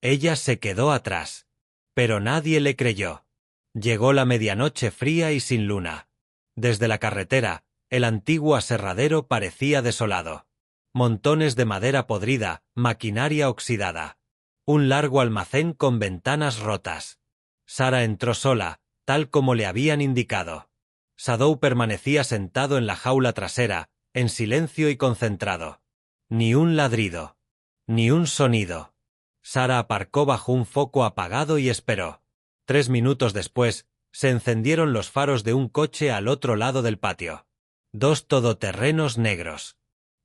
Ella se quedó atrás. Pero nadie le creyó. Llegó la medianoche fría y sin luna. Desde la carretera, el antiguo aserradero parecía desolado. Montones de madera podrida, maquinaria oxidada. Un largo almacén con ventanas rotas. Sara entró sola, tal como le habían indicado. Shadow permanecía sentado en la jaula trasera, en silencio y concentrado. Ni un ladrido. Ni un sonido. Sara aparcó bajo un foco apagado y esperó. 3 minutos después, se encendieron los faros de un coche al otro lado del patio. 2 todoterrenos negros.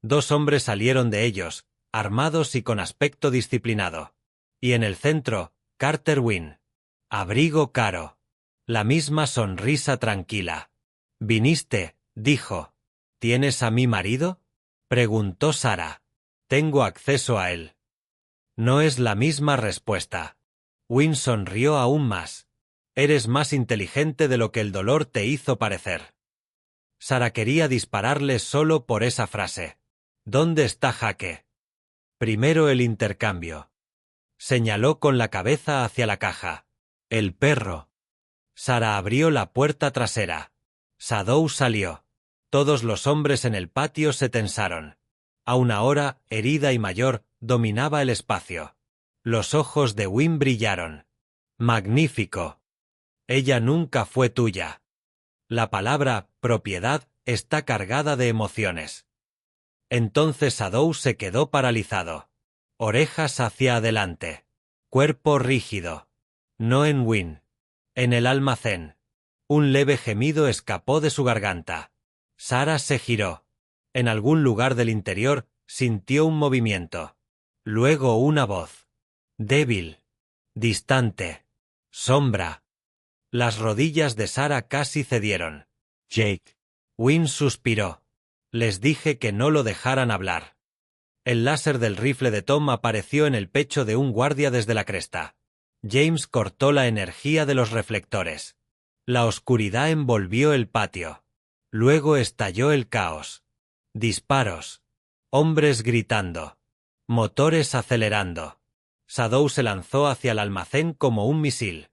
2 hombres salieron de ellos, armados y con aspecto disciplinado. Y en el centro, Carter Wynne. Abrigo caro. La misma sonrisa tranquila. «Viniste», dijo. «¿Tienes a mi marido?», preguntó Sara. «Tengo acceso a él». No es la misma respuesta. Wynne sonrió aún más. Eres más inteligente de lo que el dolor te hizo parecer. Sara quería dispararle solo por esa frase. ¿Dónde está Jake? Primero el intercambio. Señaló con la cabeza hacia la caja. El perro. Sara abrió la puerta trasera. Shadow salió. Todos los hombres en el patio se tensaron. Aún ahora, herida y mayor, dominaba el espacio. Los ojos de Wynne brillaron. Magnífico. Ella nunca fue tuya. La palabra propiedad está cargada de emociones. Entonces Shadow se quedó paralizado. Orejas hacia adelante. Cuerpo rígido. No en Wynne. En el almacén. Un leve gemido escapó de su garganta. Sara se giró. En algún lugar del interior sintió un movimiento. Luego una voz. Débil. Distante. Sombra. Las rodillas de Sara casi cedieron. Jake. Wynne suspiró. Les dije que no lo dejaran hablar. El láser del rifle de Tom apareció en el pecho de un guardia desde la cresta. James cortó la energía de los reflectores. La oscuridad envolvió el patio. Luego estalló el caos. Disparos. Hombres gritando. Motores acelerando. Shadow se lanzó hacia el almacén como un misil.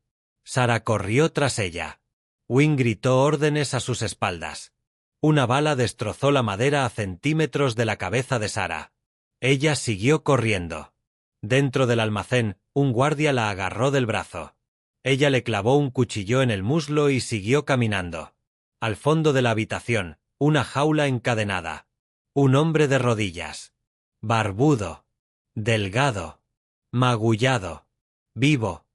Sara corrió tras ella. Wynne gritó órdenes a sus espaldas. Una bala destrozó la madera a centímetros de la cabeza de Sara. Ella siguió corriendo. Dentro del almacén, un guardia la agarró del brazo. Ella le clavó un cuchillo en el muslo y siguió caminando. Al fondo de la habitación, una jaula encadenada. Un hombre de rodillas. Barbudo. Delgado. Magullado. Vivo.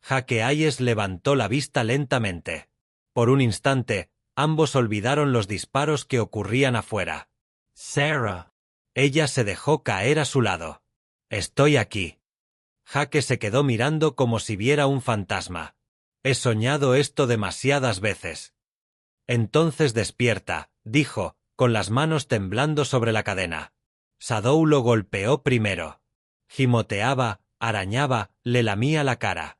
Jake Hayes levantó la vista lentamente. Por un instante, ambos olvidaron los disparos que ocurrían afuera. Sarah. Ella se dejó caer a su lado. Estoy aquí. Jake se quedó mirando como si viera un fantasma. He soñado esto demasiadas veces. Entonces despierta, dijo, con las manos temblando sobre la cadena. Shadow lo golpeó primero. Gimoteaba, arañaba, le lamía la cara.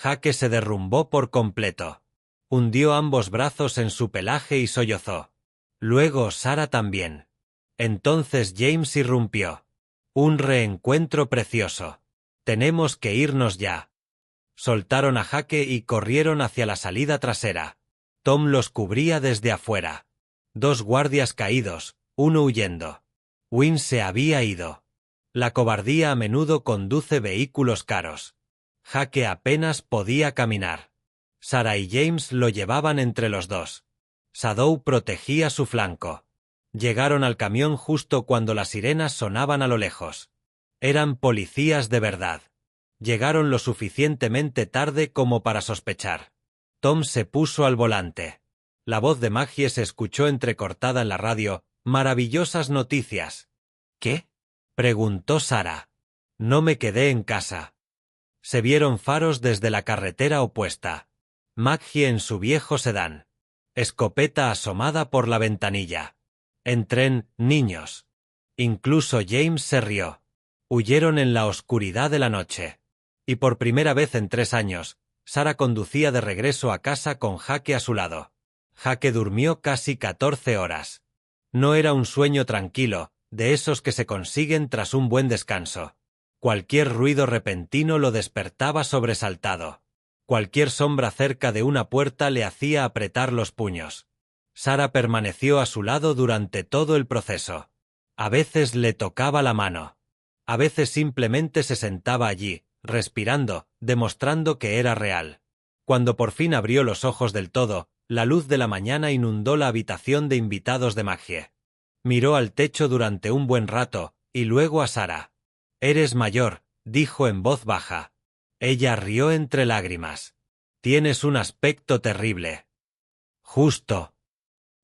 Jake se derrumbó por completo. Hundió ambos brazos en su pelaje y sollozó. Luego Sara también. Entonces James irrumpió. Un reencuentro precioso. Tenemos que irnos ya. Soltaron a Jake y corrieron hacia la salida trasera. Tom los cubría desde afuera. 2 guardias caídos, uno huyendo. Wynne se había ido. La cobardía a menudo conduce vehículos caros. Jake apenas podía caminar. Sara y James lo llevaban entre los dos. Shadow protegía su flanco. Llegaron al camión justo cuando las sirenas sonaban a lo lejos. Eran policías de verdad. Llegaron lo suficientemente tarde como para sospechar. Tom se puso al volante. La voz de Maggie se escuchó entrecortada en la radio. «Maravillosas noticias». «¿Qué?», preguntó Sara. «No me quedé en casa». Se vieron faros desde la carretera opuesta. Maggie en su viejo sedán. Escopeta asomada por la ventanilla. En tren, niños. Incluso James se rió. Huyeron en la oscuridad de la noche. Y por primera vez en 3 años, Sara conducía de regreso a casa con Jake a su lado. Jake durmió casi 14 horas. No era un sueño tranquilo, de esos que se consiguen tras un buen descanso. Cualquier ruido repentino lo despertaba sobresaltado. Cualquier sombra cerca de una puerta le hacía apretar los puños. Sara permaneció a su lado durante todo el proceso. A veces le tocaba la mano. A veces simplemente se sentaba allí, respirando, demostrando que era real. Cuando por fin abrió los ojos del todo, la luz de la mañana inundó la habitación de invitados de Maggie. Miró al techo durante un buen rato, y luego a Sara. «Eres mayor», dijo en voz baja. Ella rió entre lágrimas. «Tienes un aspecto terrible». «Justo».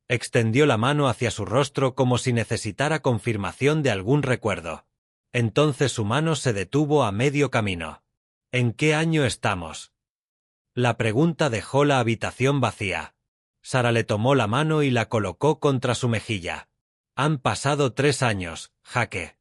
Extendió la mano hacia su rostro como si necesitara confirmación de algún recuerdo. Entonces su mano se detuvo a medio camino. «¿En qué año estamos?». La pregunta dejó la habitación vacía. Sara le tomó la mano y la colocó contra su mejilla. «Han pasado 3 años, Jake».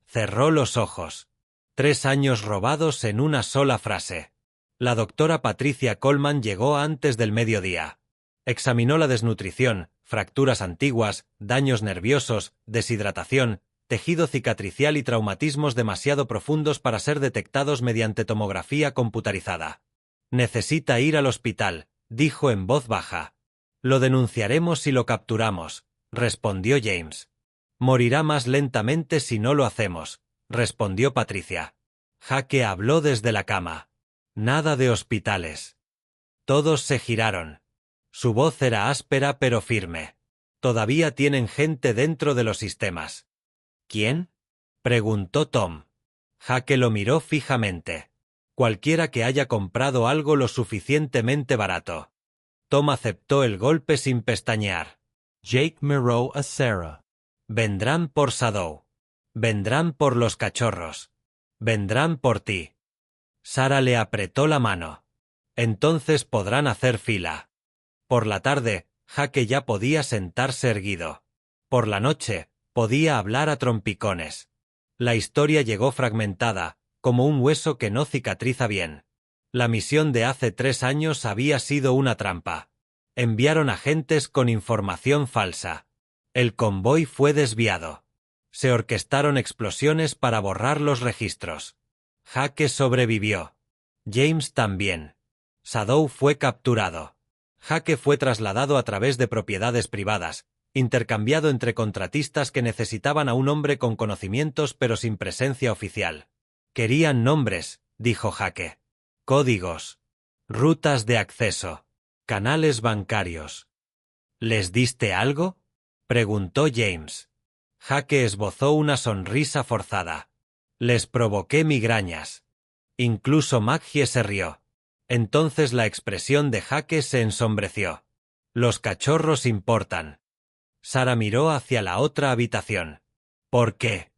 Cerró los ojos. 3 años robados en una sola frase. La doctora Patricia Coleman llegó antes del mediodía. Examinó la desnutrición, fracturas antiguas, daños nerviosos, deshidratación, tejido cicatricial y traumatismos demasiado profundos para ser detectados mediante tomografía computarizada. Necesita ir al hospital, dijo en voz baja. Lo denunciaremos si lo capturamos, respondió James. Morirá más lentamente si no lo hacemos, respondió Patricia. Jake habló desde la cama. Nada de hospitales. Todos se giraron. Su voz era áspera pero firme. Todavía tienen gente dentro de los sistemas. ¿Quién? Preguntó Tom. Jake lo miró fijamente. Cualquiera que haya comprado algo lo suficientemente barato. Tom aceptó el golpe sin pestañear. Jake miró a Sarah. Vendrán por Shadow. Vendrán por los cachorros. Vendrán por ti. Sarah le apretó la mano. Entonces podrán hacer fila. Por la tarde, Jake ya podía sentarse erguido. Por la noche, podía hablar a trompicones. La historia llegó fragmentada, como un hueso que no cicatriza bien. La misión de hace 3 años había sido una trampa. Enviaron agentes con información falsa. El convoy fue desviado. Se orquestaron explosiones para borrar los registros. Jake sobrevivió. James también. Shadow fue capturado. Jake fue trasladado a través de propiedades privadas, intercambiado entre contratistas que necesitaban a un hombre con conocimientos pero sin presencia oficial. Querían nombres, dijo Jake. Códigos. Rutas de acceso. Canales bancarios. ¿Les diste algo? Preguntó James. Jake esbozó una sonrisa forzada. Les provoqué migrañas. Incluso Maggie se rió. Entonces la expresión de Jake se ensombreció. Los cachorros importan. Sarah miró hacia la otra habitación. ¿Por qué?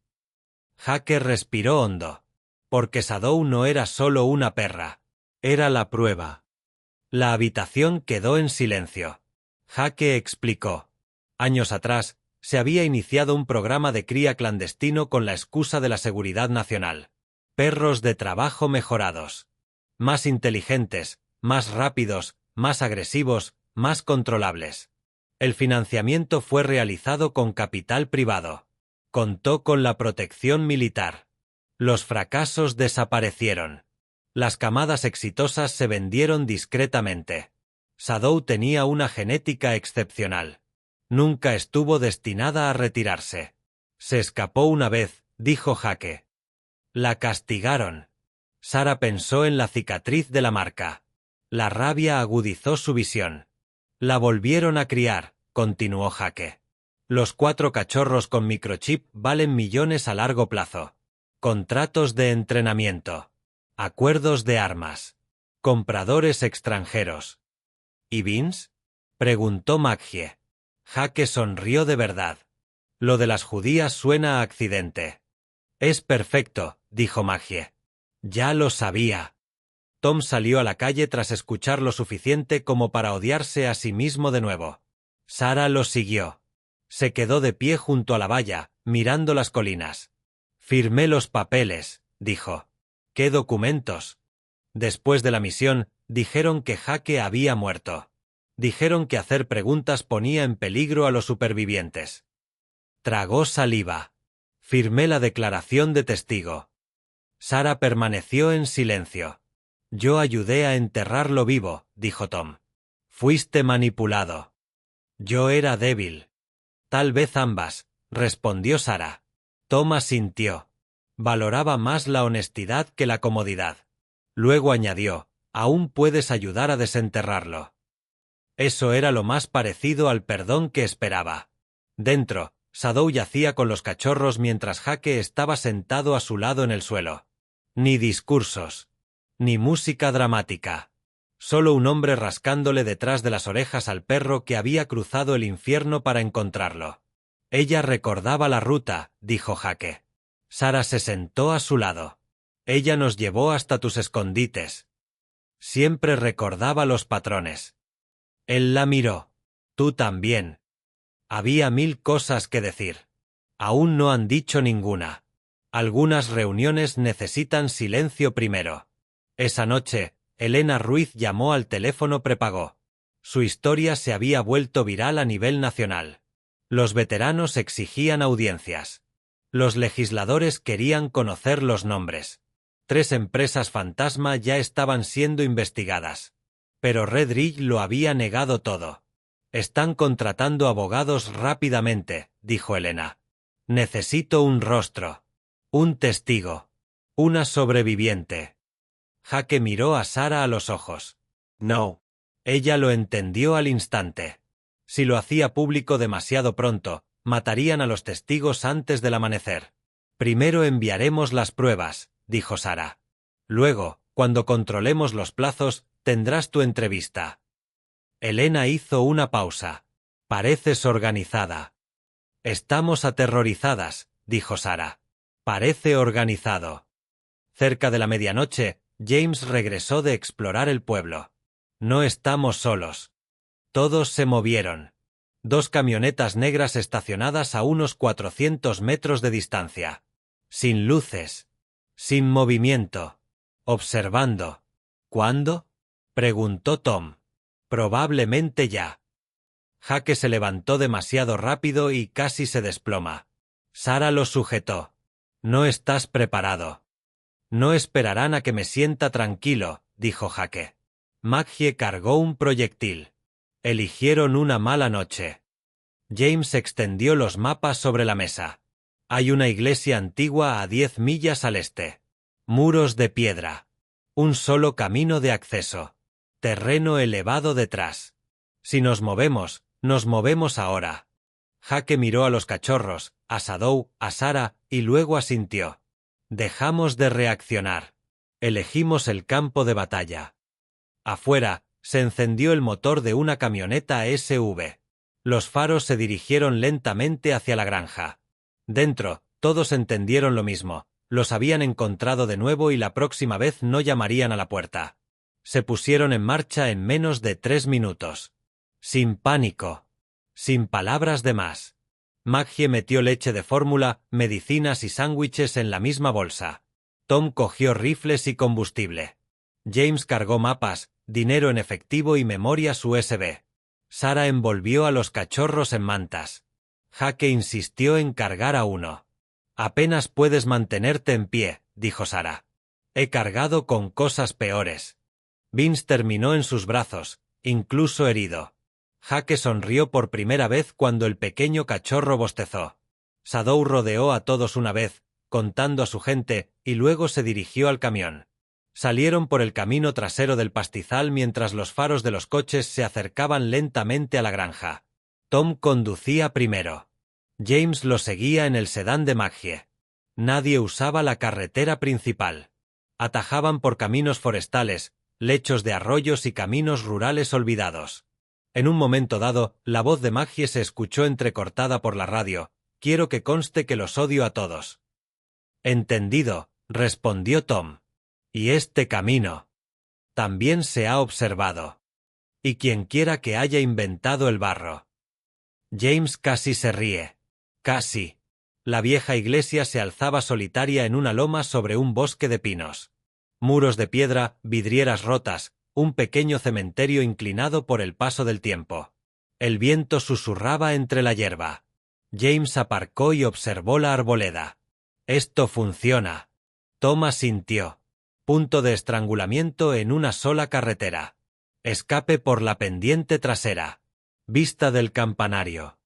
Jake respiró hondo. Porque Shadow no era solo una perra. Era la prueba. La habitación quedó en silencio. Jake explicó. Años atrás, se había iniciado un programa de cría clandestino con la excusa de la seguridad nacional. Perros de trabajo mejorados. Más inteligentes, más rápidos, más agresivos, más controlables. El financiamiento fue realizado con capital privado. Contó con la protección militar. Los fracasos desaparecieron. Las camadas exitosas se vendieron discretamente. Shadow tenía una genética excepcional. Nunca estuvo destinada a retirarse. Se escapó una vez, dijo Jake. La castigaron. Sarah pensó en la cicatriz de la marca. La rabia agudizó su visión. La volvieron a criar, continuó Jake. Los 4 cachorros con microchip valen millones a largo plazo. Contratos de entrenamiento. Acuerdos de armas. Compradores extranjeros. ¿Y Vince? Preguntó Maggie. Jake sonrió de verdad. Lo de las judías suena a accidente. Es perfecto, dijo Maggie. Ya lo sabía. Tom salió a la calle tras escuchar lo suficiente como para odiarse a sí mismo de nuevo. Sarah lo siguió. Se quedó de pie junto a la valla, mirando las colinas. Firmé los papeles, dijo. ¿Qué documentos? Después de la misión, dijeron que Jake había muerto. Dijeron que hacer preguntas ponía en peligro a los supervivientes. Tragó saliva. Firmé la declaración de testigo. Sarah permaneció en silencio. Yo ayudé a enterrarlo vivo, dijo Tom. Fuiste manipulado. Yo era débil. Tal vez ambas, respondió Sarah. Tom asintió. Valoraba más la honestidad que la comodidad. Luego añadió, aún puedes ayudar a desenterrarlo. Eso era lo más parecido al perdón que esperaba. Dentro, Shadow yacía con los cachorros mientras Jake estaba sentado a su lado en el suelo. Ni discursos. Ni música dramática. Solo un hombre rascándole detrás de las orejas al perro que había cruzado el infierno para encontrarlo. Ella recordaba la ruta, dijo Jake. Sarah se sentó a su lado. Ella nos llevó hasta tus escondites. Siempre recordaba los patrones. Él la miró. Tú también. Había 1000 cosas que decir. Aún no han dicho ninguna. Algunas reuniones necesitan silencio primero. Esa noche, Elena Ruiz llamó al teléfono prepago. Su historia se había vuelto viral a nivel nacional. Los veteranos exigían audiencias. Los legisladores querían conocer los nombres. 3 empresas fantasma ya estaban siendo investigadas. Pero Red Ridge lo había negado todo. Están contratando abogados rápidamente, dijo Elena. Necesito un rostro. Un testigo. Una sobreviviente. Jake miró a Sara a los ojos. No. Ella lo entendió al instante. Si lo hacía público demasiado pronto, matarían a los testigos antes del amanecer. Primero enviaremos las pruebas, dijo Sara. Luego, cuando controlemos los plazos, tendrás tu entrevista. Elena hizo una pausa. Pareces organizada. Estamos aterrorizadas, dijo Sara. Parece organizado. Cerca de la medianoche, James regresó de explorar el pueblo. No estamos solos. Todos se movieron. 2 camionetas negras estacionadas a unos 400 metros de distancia. Sin luces. Sin movimiento. Observando. ¿Cuándo? Preguntó Tom. Probablemente ya. Jake se levantó demasiado rápido y casi se desploma. Sara lo sujetó. No estás preparado. No esperarán a que me sienta tranquilo, dijo Jake. Maggie cargó un proyectil. Eligieron una mala noche. James extendió los mapas sobre la mesa. Hay una iglesia antigua a 10 millas al este. Muros de piedra. Un solo camino de acceso. Terreno elevado detrás. Si nos movemos ahora. Jake miró a los cachorros, a Shadow, a Sara, y luego asintió. Dejamos de reaccionar. Elegimos el campo de batalla. Afuera, se encendió el motor de una camioneta SV. Los faros se dirigieron lentamente hacia la granja. Dentro, todos entendieron lo mismo. Los habían encontrado de nuevo y la próxima vez no llamarían a la puerta. Se pusieron en marcha en menos de 3 minutos. Sin pánico. Sin palabras de más. Maggie metió leche de fórmula, medicinas y sándwiches en la misma bolsa. Tom cogió rifles y combustible. James cargó mapas, dinero en efectivo y memorias USB. Sara envolvió a los cachorros en mantas. Jake insistió en cargar a uno. Apenas puedes mantenerte en pie, dijo Sara. He cargado con cosas peores. Vince terminó en sus brazos, incluso herido. Jake sonrió por primera vez cuando el pequeño cachorro bostezó. Shadow rodeó a todos una vez, contando a su gente, y luego se dirigió al camión. Salieron por el camino trasero del pastizal mientras los faros de los coches se acercaban lentamente a la granja. Tom conducía primero. James lo seguía en el sedán de Maggie. Nadie usaba la carretera principal. Atajaban por caminos forestales, lechos de arroyos y caminos rurales olvidados. En un momento dado, la voz de Maggie se escuchó entrecortada por la radio. Quiero que conste que los odio a todos. Entendido, respondió Tom. Y este camino también se ha observado. Y quien quiera que haya inventado el barro. James casi se ríe. Casi. La vieja iglesia se alzaba solitaria en una loma sobre un bosque de pinos. Muros de piedra, vidrieras rotas, un pequeño cementerio inclinado por el paso del tiempo. El viento susurraba entre la hierba. James aparcó y observó la arboleda. Esto funciona. Tom asintió. Punto de estrangulamiento en una sola carretera. Escape por la pendiente trasera. Vista del campanario.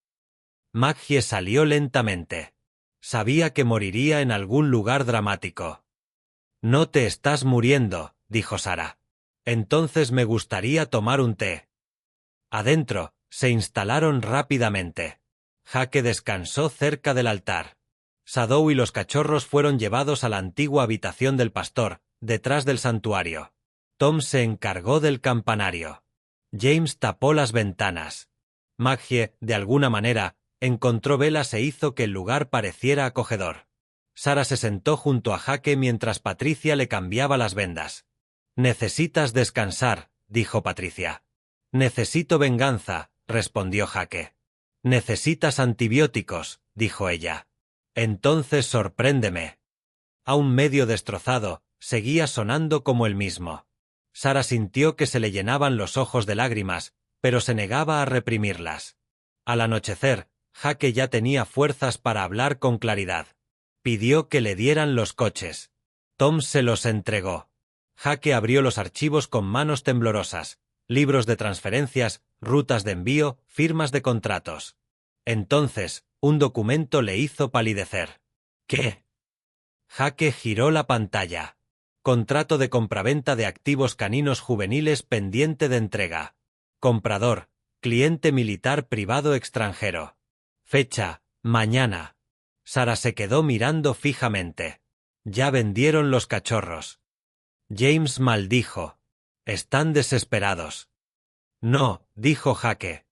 Maggie salió lentamente. Sabía que moriría en algún lugar dramático. No te estás muriendo, dijo Sara. Entonces me gustaría tomar un té. Adentro, se instalaron rápidamente. Jake descansó cerca del altar. Shadow y los cachorros fueron llevados a la antigua habitación del pastor, detrás del santuario. Tom se encargó del campanario. James tapó las ventanas. Maggie, de alguna manera, encontró velas e hizo que el lugar pareciera acogedor. Sara se sentó junto a Jake mientras Patricia le cambiaba las vendas. Necesitas descansar, dijo Patricia. Necesito venganza, respondió Jake. Necesitas antibióticos, dijo ella. Entonces sorpréndeme. Aún medio destrozado, seguía sonando como el mismo. Sarah sintió que se le llenaban los ojos de lágrimas, pero se negaba a reprimirlas. Al anochecer, Jake ya tenía fuerzas para hablar con claridad. Pidió que le dieran los coches. Tom se los entregó. Jake abrió los archivos con manos temblorosas, libros de transferencias, rutas de envío, firmas de contratos. Entonces, un documento le hizo palidecer. ¿Qué? Jake giró la pantalla. Contrato de compraventa de activos caninos juveniles pendiente de entrega. Comprador, cliente militar privado extranjero. Fecha, mañana. Sarah se quedó mirando fijamente. Ya vendieron los cachorros. James maldijo. Están desesperados. No, dijo Jake.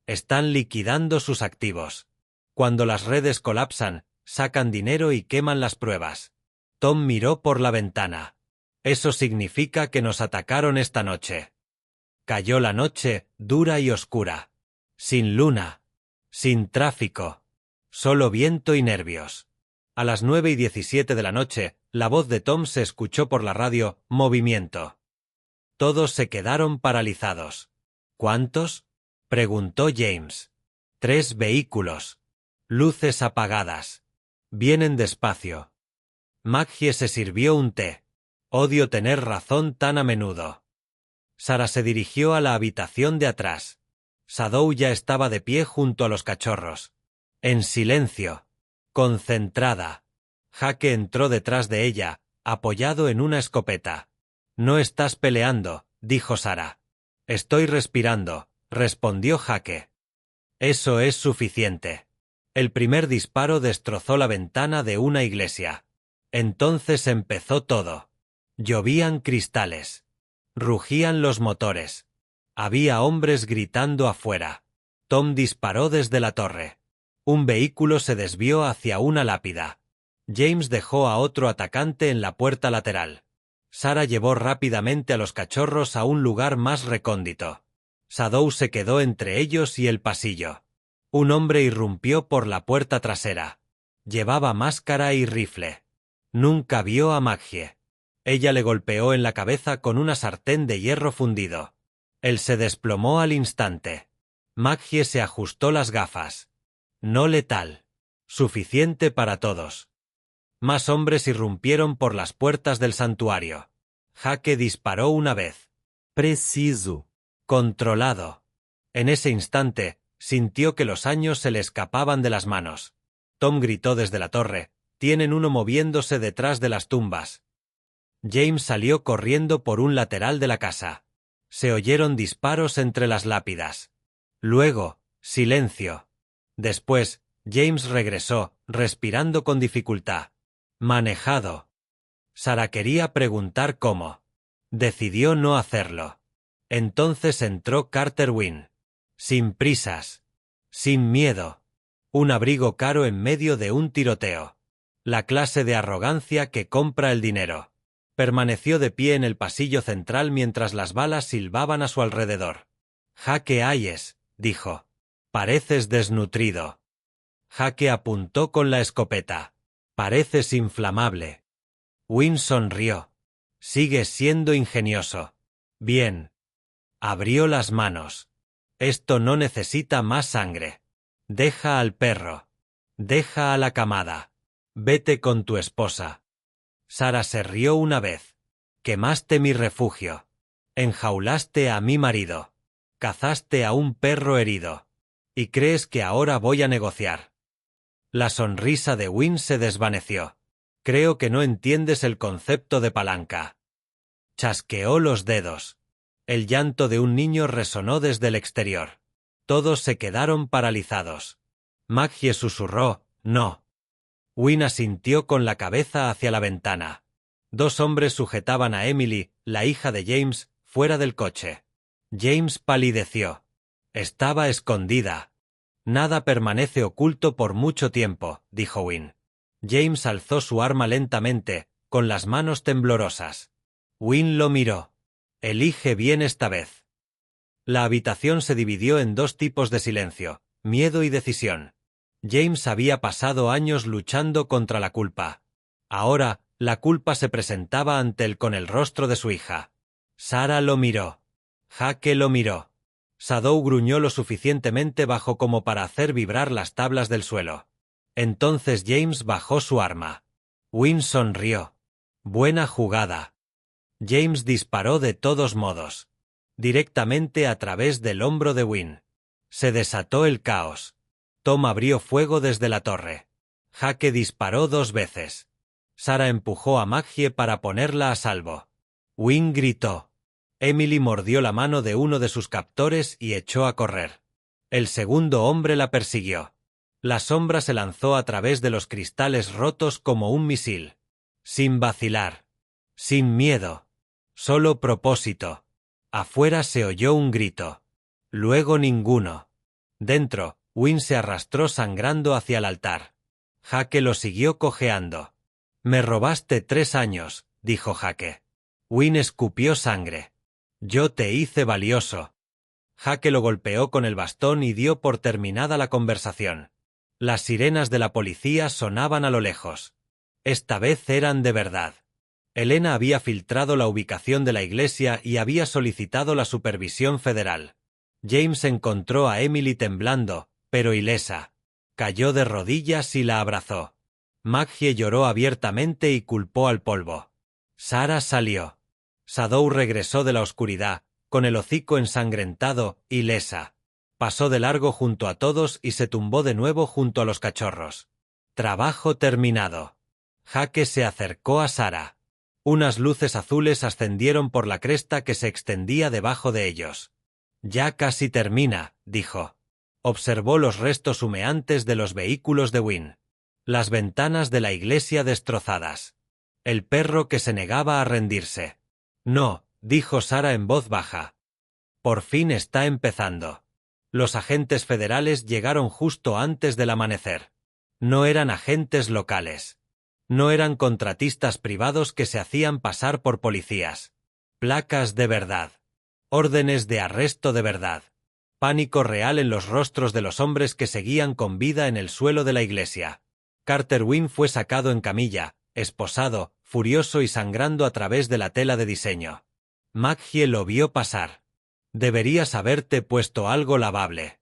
Están liquidando sus activos. Cuando las redes colapsan, sacan dinero y queman las pruebas. Tom miró por la ventana. Eso significa que nos atacaron esta noche. Cayó la noche, dura y oscura. Sin luna. Sin tráfico. Solo viento y nervios. A las 9:17 de la noche, la voz de Tom se escuchó por la radio, movimiento. Todos se quedaron paralizados. ¿Cuántos? Preguntó James. 3 vehículos. Luces apagadas. Vienen despacio. Maggie se sirvió un té. Odio tener razón tan a menudo. Sarah se dirigió a la habitación de atrás. Shadow ya estaba de pie junto a los cachorros. En silencio. Concentrada. Jake entró detrás de ella, apoyado en una escopeta. No estás peleando, dijo Sarah. Estoy respirando, respondió Jake. Eso es suficiente. El primer disparo destrozó la ventana de una iglesia. Entonces empezó todo. Llovían cristales. Rugían los motores. Había hombres gritando afuera. Tom disparó desde la torre. Un vehículo se desvió hacia una lápida. James dejó a otro atacante en la puerta lateral. Sarah llevó rápidamente a los cachorros a un lugar más recóndito. Shadow se quedó entre ellos y el pasillo. Un hombre irrumpió por la puerta trasera. Llevaba máscara y rifle. Nunca vio a Maggie. Ella le golpeó en la cabeza con una sartén de hierro fundido. Él se desplomó al instante. Maggie se ajustó las gafas. No letal. Suficiente para todos. Más hombres irrumpieron por las puertas del santuario. Jake disparó una vez. Preciso. Controlado. En ese instante, sintió que los años se le escapaban de las manos. Tom gritó desde la torre. Tienen uno moviéndose detrás de las tumbas. James salió corriendo por un lateral de la casa. Se oyeron disparos entre las lápidas. Luego, silencio. Después, James regresó, respirando con dificultad. Manejado. Sarah quería preguntar cómo. Decidió no hacerlo. Entonces entró Carter Wynn. Sin prisas. Sin miedo. Un abrigo caro en medio de un tiroteo. La clase de arrogancia que compra el dinero. Permaneció de pie en el pasillo central mientras las balas silbaban a su alrededor. Jake Hayes, dijo. Pareces desnutrido. Jake apuntó con la escopeta. Pareces inflamable. Wynn sonrió. Sigues siendo ingenioso. Bien. Abrió las manos. Esto no necesita más sangre. Deja al perro. Deja a la camada. Vete con tu esposa. Sarah se rió una vez. Quemaste mi refugio. Enjaulaste a mi marido. Cazaste a un perro herido. ¿Y crees que ahora voy a negociar? La sonrisa de Wynn se desvaneció. Creo que no entiendes el concepto de palanca. Chasqueó los dedos. El llanto de un niño resonó desde el exterior. Todos se quedaron paralizados. Maggie susurró, no. Wynn asintió con la cabeza hacia la ventana. 2 hombres sujetaban a Emily, la hija de James, fuera del coche. James palideció. Estaba escondida. Nada permanece oculto por mucho tiempo, dijo Wynn. James alzó su arma lentamente, con las manos temblorosas. Wynn lo miró. Elige bien esta vez. La habitación se dividió en 2 tipos de silencio, miedo y decisión. James había pasado años luchando contra la culpa. Ahora, la culpa se presentaba ante él con el rostro de su hija. Sarah lo miró. Jake lo miró. Shadow gruñó lo suficientemente bajo como para hacer vibrar las tablas del suelo. Entonces James bajó su arma. Wynne sonrió. Buena jugada. James disparó de todos modos. Directamente a través del hombro de Wynne. Se desató el caos. Tom abrió fuego desde la torre. Jake disparó 2 veces. Sarah empujó a Maggie para ponerla a salvo. Wynne gritó. Emily mordió la mano de uno de sus captores y echó a correr. El segundo hombre la persiguió. La sombra se lanzó a través de los cristales rotos como un misil. Sin vacilar. Sin miedo. Solo propósito. Afuera se oyó un grito. Luego ninguno. Dentro, Wynne se arrastró sangrando hacia el altar. Jake lo siguió cojeando. «Me robaste 3 años», dijo Jake. Wynne escupió sangre. «Yo te hice valioso». Jake lo golpeó con el bastón y dio por terminada la conversación. Las sirenas de la policía sonaban a lo lejos. Esta vez eran de verdad. Elena había filtrado la ubicación de la iglesia y había solicitado la supervisión federal. James encontró a Emily temblando, pero ilesa. Cayó de rodillas y la abrazó. Maggie lloró abiertamente y culpó al polvo. Sarah salió. Shadow regresó de la oscuridad, con el hocico ensangrentado, ilesa. Pasó de largo junto a todos y se tumbó de nuevo junto a los cachorros. Trabajo terminado. Jake se acercó a Sarah. Unas luces azules ascendieron por la cresta que se extendía debajo de ellos. «Ya casi termina», dijo. Observó los restos humeantes de los vehículos de Wynne. Las ventanas de la iglesia destrozadas. El perro que se negaba a rendirse. «No», dijo Sarah en voz baja. «Por fin está empezando». Los agentes federales llegaron justo antes del amanecer. No eran agentes locales. No eran contratistas privados que se hacían pasar por policías. Placas de verdad. Órdenes de arresto de verdad. Pánico real en los rostros de los hombres que seguían con vida en el suelo de la iglesia. Carter Wynne fue sacado en camilla, esposado, furioso y sangrando a través de la tela de diseño. Maggie lo vio pasar. «Deberías haberte puesto algo lavable».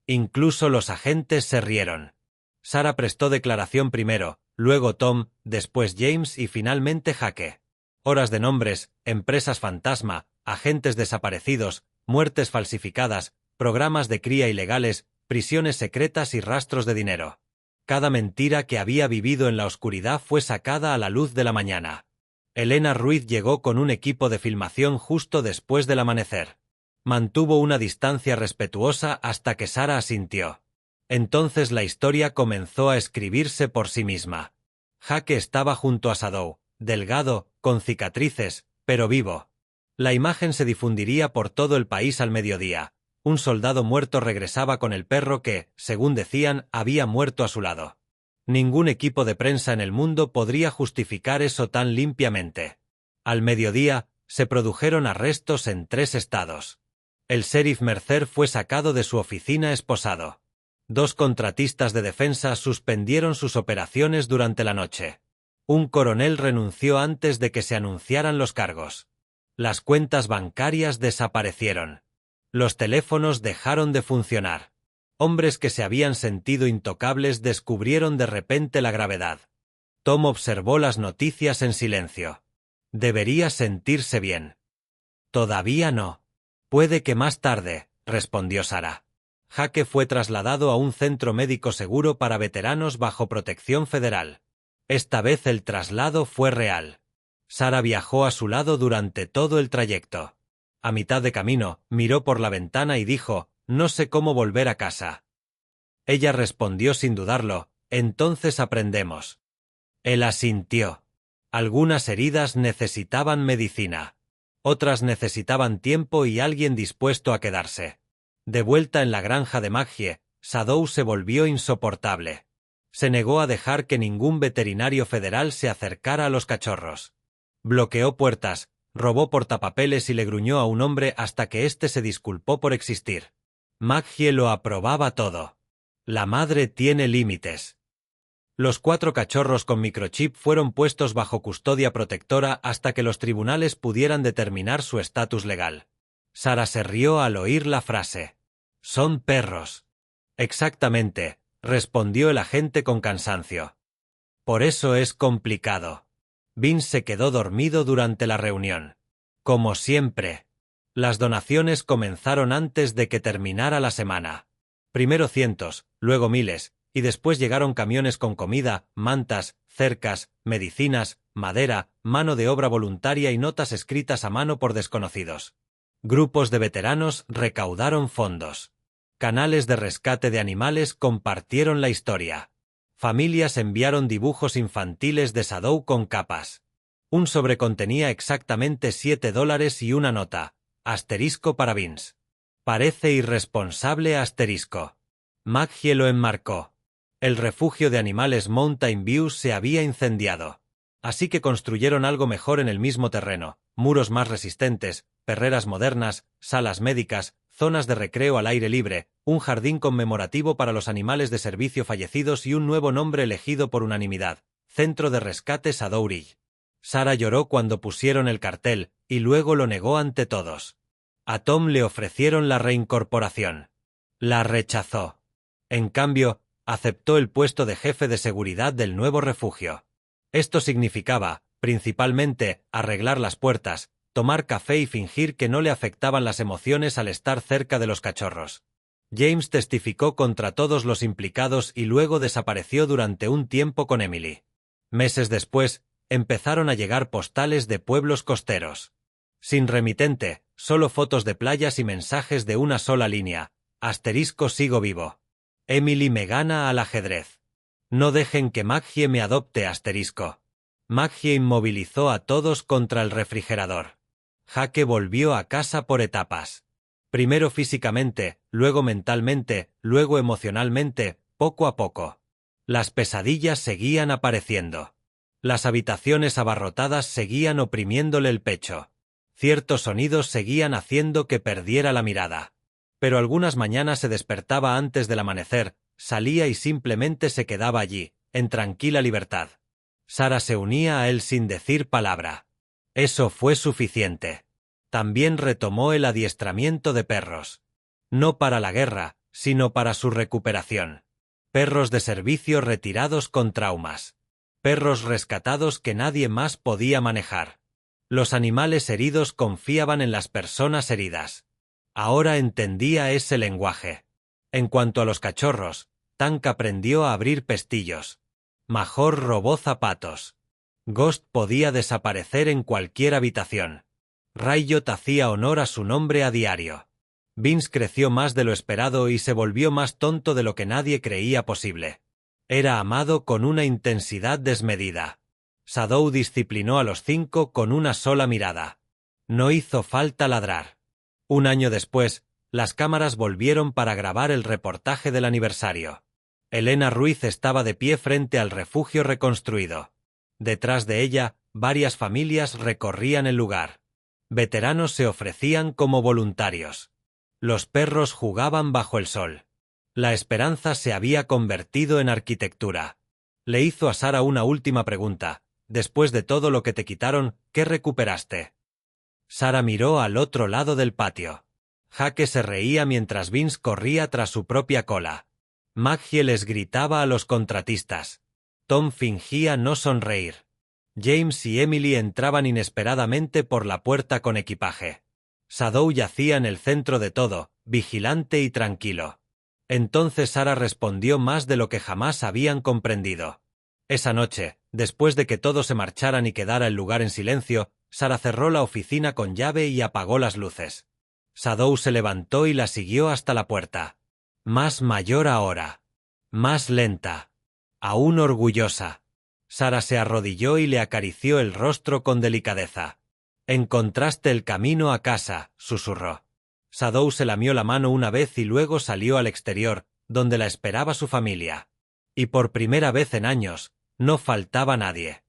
Incluso los agentes se rieron. Sarah prestó declaración primero, luego Tom, después James y finalmente Jake. Horas de nombres, empresas fantasma, agentes desaparecidos, muertes falsificadas, programas de cría ilegales, prisiones secretas y rastros de dinero. Cada mentira que había vivido en la oscuridad fue sacada a la luz de la mañana. Elena Ruiz llegó con un equipo de filmación justo después del amanecer. Mantuvo una distancia respetuosa hasta que Sarah asintió. Entonces la historia comenzó a escribirse por sí misma. Jake estaba junto a Shadow, delgado, con cicatrices, pero vivo. La imagen se difundiría por todo el país al mediodía. Un soldado muerto regresaba con el perro que, según decían, había muerto a su lado. Ningún equipo de prensa en el mundo podría justificar eso tan limpiamente. Al mediodía, se produjeron arrestos en 3 estados. El sheriff Mercer fue sacado de su oficina esposado. 2 contratistas de defensa suspendieron sus operaciones durante la noche. Un coronel renunció antes de que se anunciaran los cargos. Las cuentas bancarias desaparecieron. Los teléfonos dejaron de funcionar. Hombres que se habían sentido intocables descubrieron de repente la gravedad. Tom observó las noticias en silencio. Debería sentirse bien. Todavía no. Puede que más tarde, respondió Sarah. Jake fue trasladado a un centro médico seguro para veteranos bajo protección federal. Esta vez el traslado fue real. Sarah viajó a su lado durante todo el trayecto. A mitad de camino, miró por la ventana y dijo, «No sé cómo volver a casa». Ella respondió sin dudarlo, «Entonces aprendemos». Él asintió. Algunas heridas necesitaban medicina. Otras necesitaban tiempo y alguien dispuesto a quedarse. De vuelta en la granja de Maggie, Shadow se volvió insoportable. Se negó a dejar que ningún veterinario federal se acercara a los cachorros. Bloqueó puertas, robó portapapeles y le gruñó a un hombre hasta que éste se disculpó por existir. Maggie lo aprobaba todo. La madre tiene límites. Los 4 cachorros con microchip fueron puestos bajo custodia protectora hasta que los tribunales pudieran determinar su estatus legal. Sarah se rió al oír la frase. «Son perros». «Exactamente», respondió el agente con cansancio. «Por eso es complicado». Vince se quedó dormido durante la reunión. Como siempre. Las donaciones comenzaron antes de que terminara la semana. Primero cientos, luego miles, y después llegaron camiones con comida, mantas, cercas, medicinas, madera, mano de obra voluntaria y notas escritas a mano por desconocidos. Grupos de veteranos recaudaron fondos. Canales de rescate de animales compartieron la historia. Familias enviaron dibujos infantiles de Shadow con capas. Un sobre contenía exactamente $7 y una nota. Asterisco para Vince. Parece irresponsable asterisco. Maggie lo enmarcó. El refugio de animales Mountain View se había incendiado. Así que construyeron algo mejor en el mismo terreno, muros más resistentes, perreras modernas, salas médicas, zonas de recreo al aire libre, un jardín conmemorativo para los animales de servicio fallecidos y un nuevo nombre elegido por unanimidad, Centro de Rescate Shadow Ridge. Sarah lloró cuando pusieron el cartel, y luego lo negó ante todos. A Tom le ofrecieron la reincorporación. La rechazó. En cambio, aceptó el puesto de jefe de seguridad del nuevo refugio. Esto significaba, principalmente, arreglar las puertas, tomar café y fingir que no le afectaban las emociones al estar cerca de los cachorros. James testificó contra todos los implicados y luego desapareció durante un tiempo con Emily. Meses después, empezaron a llegar postales de pueblos costeros. Sin remitente, solo fotos de playas y mensajes de una sola línea. Asterisco sigo vivo. Emily me gana al ajedrez. No dejen que Maggie me adopte asterisco. Maggie inmovilizó a todos contra el refrigerador. Jake volvió a casa por etapas. Primero físicamente, luego mentalmente, luego emocionalmente, poco a poco. Las pesadillas seguían apareciendo. Las habitaciones abarrotadas seguían oprimiéndole el pecho. Ciertos sonidos seguían haciendo que perdiera la mirada. Pero algunas mañanas se despertaba antes del amanecer, salía y simplemente se quedaba allí, en tranquila libertad. Sarah se unía a él sin decir palabra. Eso fue suficiente. También retomó el adiestramiento de perros. No para la guerra, sino para su recuperación. Perros de servicio retirados con traumas. Perros rescatados que nadie más podía manejar. Los animales heridos confiaban en las personas heridas. Ahora entendía ese lenguaje. En cuanto a los cachorros, Tank aprendió a abrir pestillos. Major robó zapatos. Ghost podía desaparecer en cualquier habitación. Riot hacía honor a su nombre a diario. Vince creció más de lo esperado y se volvió más tonto de lo que nadie creía posible. Era amado con una intensidad desmedida. Shadow disciplinó a los 5 con una sola mirada. No hizo falta ladrar. Un año después, las cámaras volvieron para grabar el reportaje del aniversario. Elena Ruiz estaba de pie frente al refugio reconstruido. Detrás de ella, varias familias recorrían el lugar. Veteranos se ofrecían como voluntarios. Los perros jugaban bajo el sol. La esperanza se había convertido en arquitectura. Le hizo a Sarah una última pregunta. Después de todo lo que te quitaron, ¿qué recuperaste? Sarah miró al otro lado del patio. Jake se reía mientras Vince corría tras su propia cola. Maggie les gritaba a los contratistas. Tom fingía no sonreír. James y Emily entraban inesperadamente por la puerta con equipaje. Shadow yacía en el centro de todo, vigilante y tranquilo. Entonces Sarah respondió más de lo que jamás habían comprendido. Esa noche, después de que todos se marcharan y quedara el lugar en silencio, Sarah cerró la oficina con llave y apagó las luces. Shadow se levantó y la siguió hasta la puerta. Más mayor ahora. Más lenta. Aún orgullosa. Sarah se arrodilló y le acarició el rostro con delicadeza. Encontraste el camino a casa, susurró. Shadow se lamió la mano una vez y luego salió al exterior, donde la esperaba su familia. Y por primera vez en años, no faltaba nadie.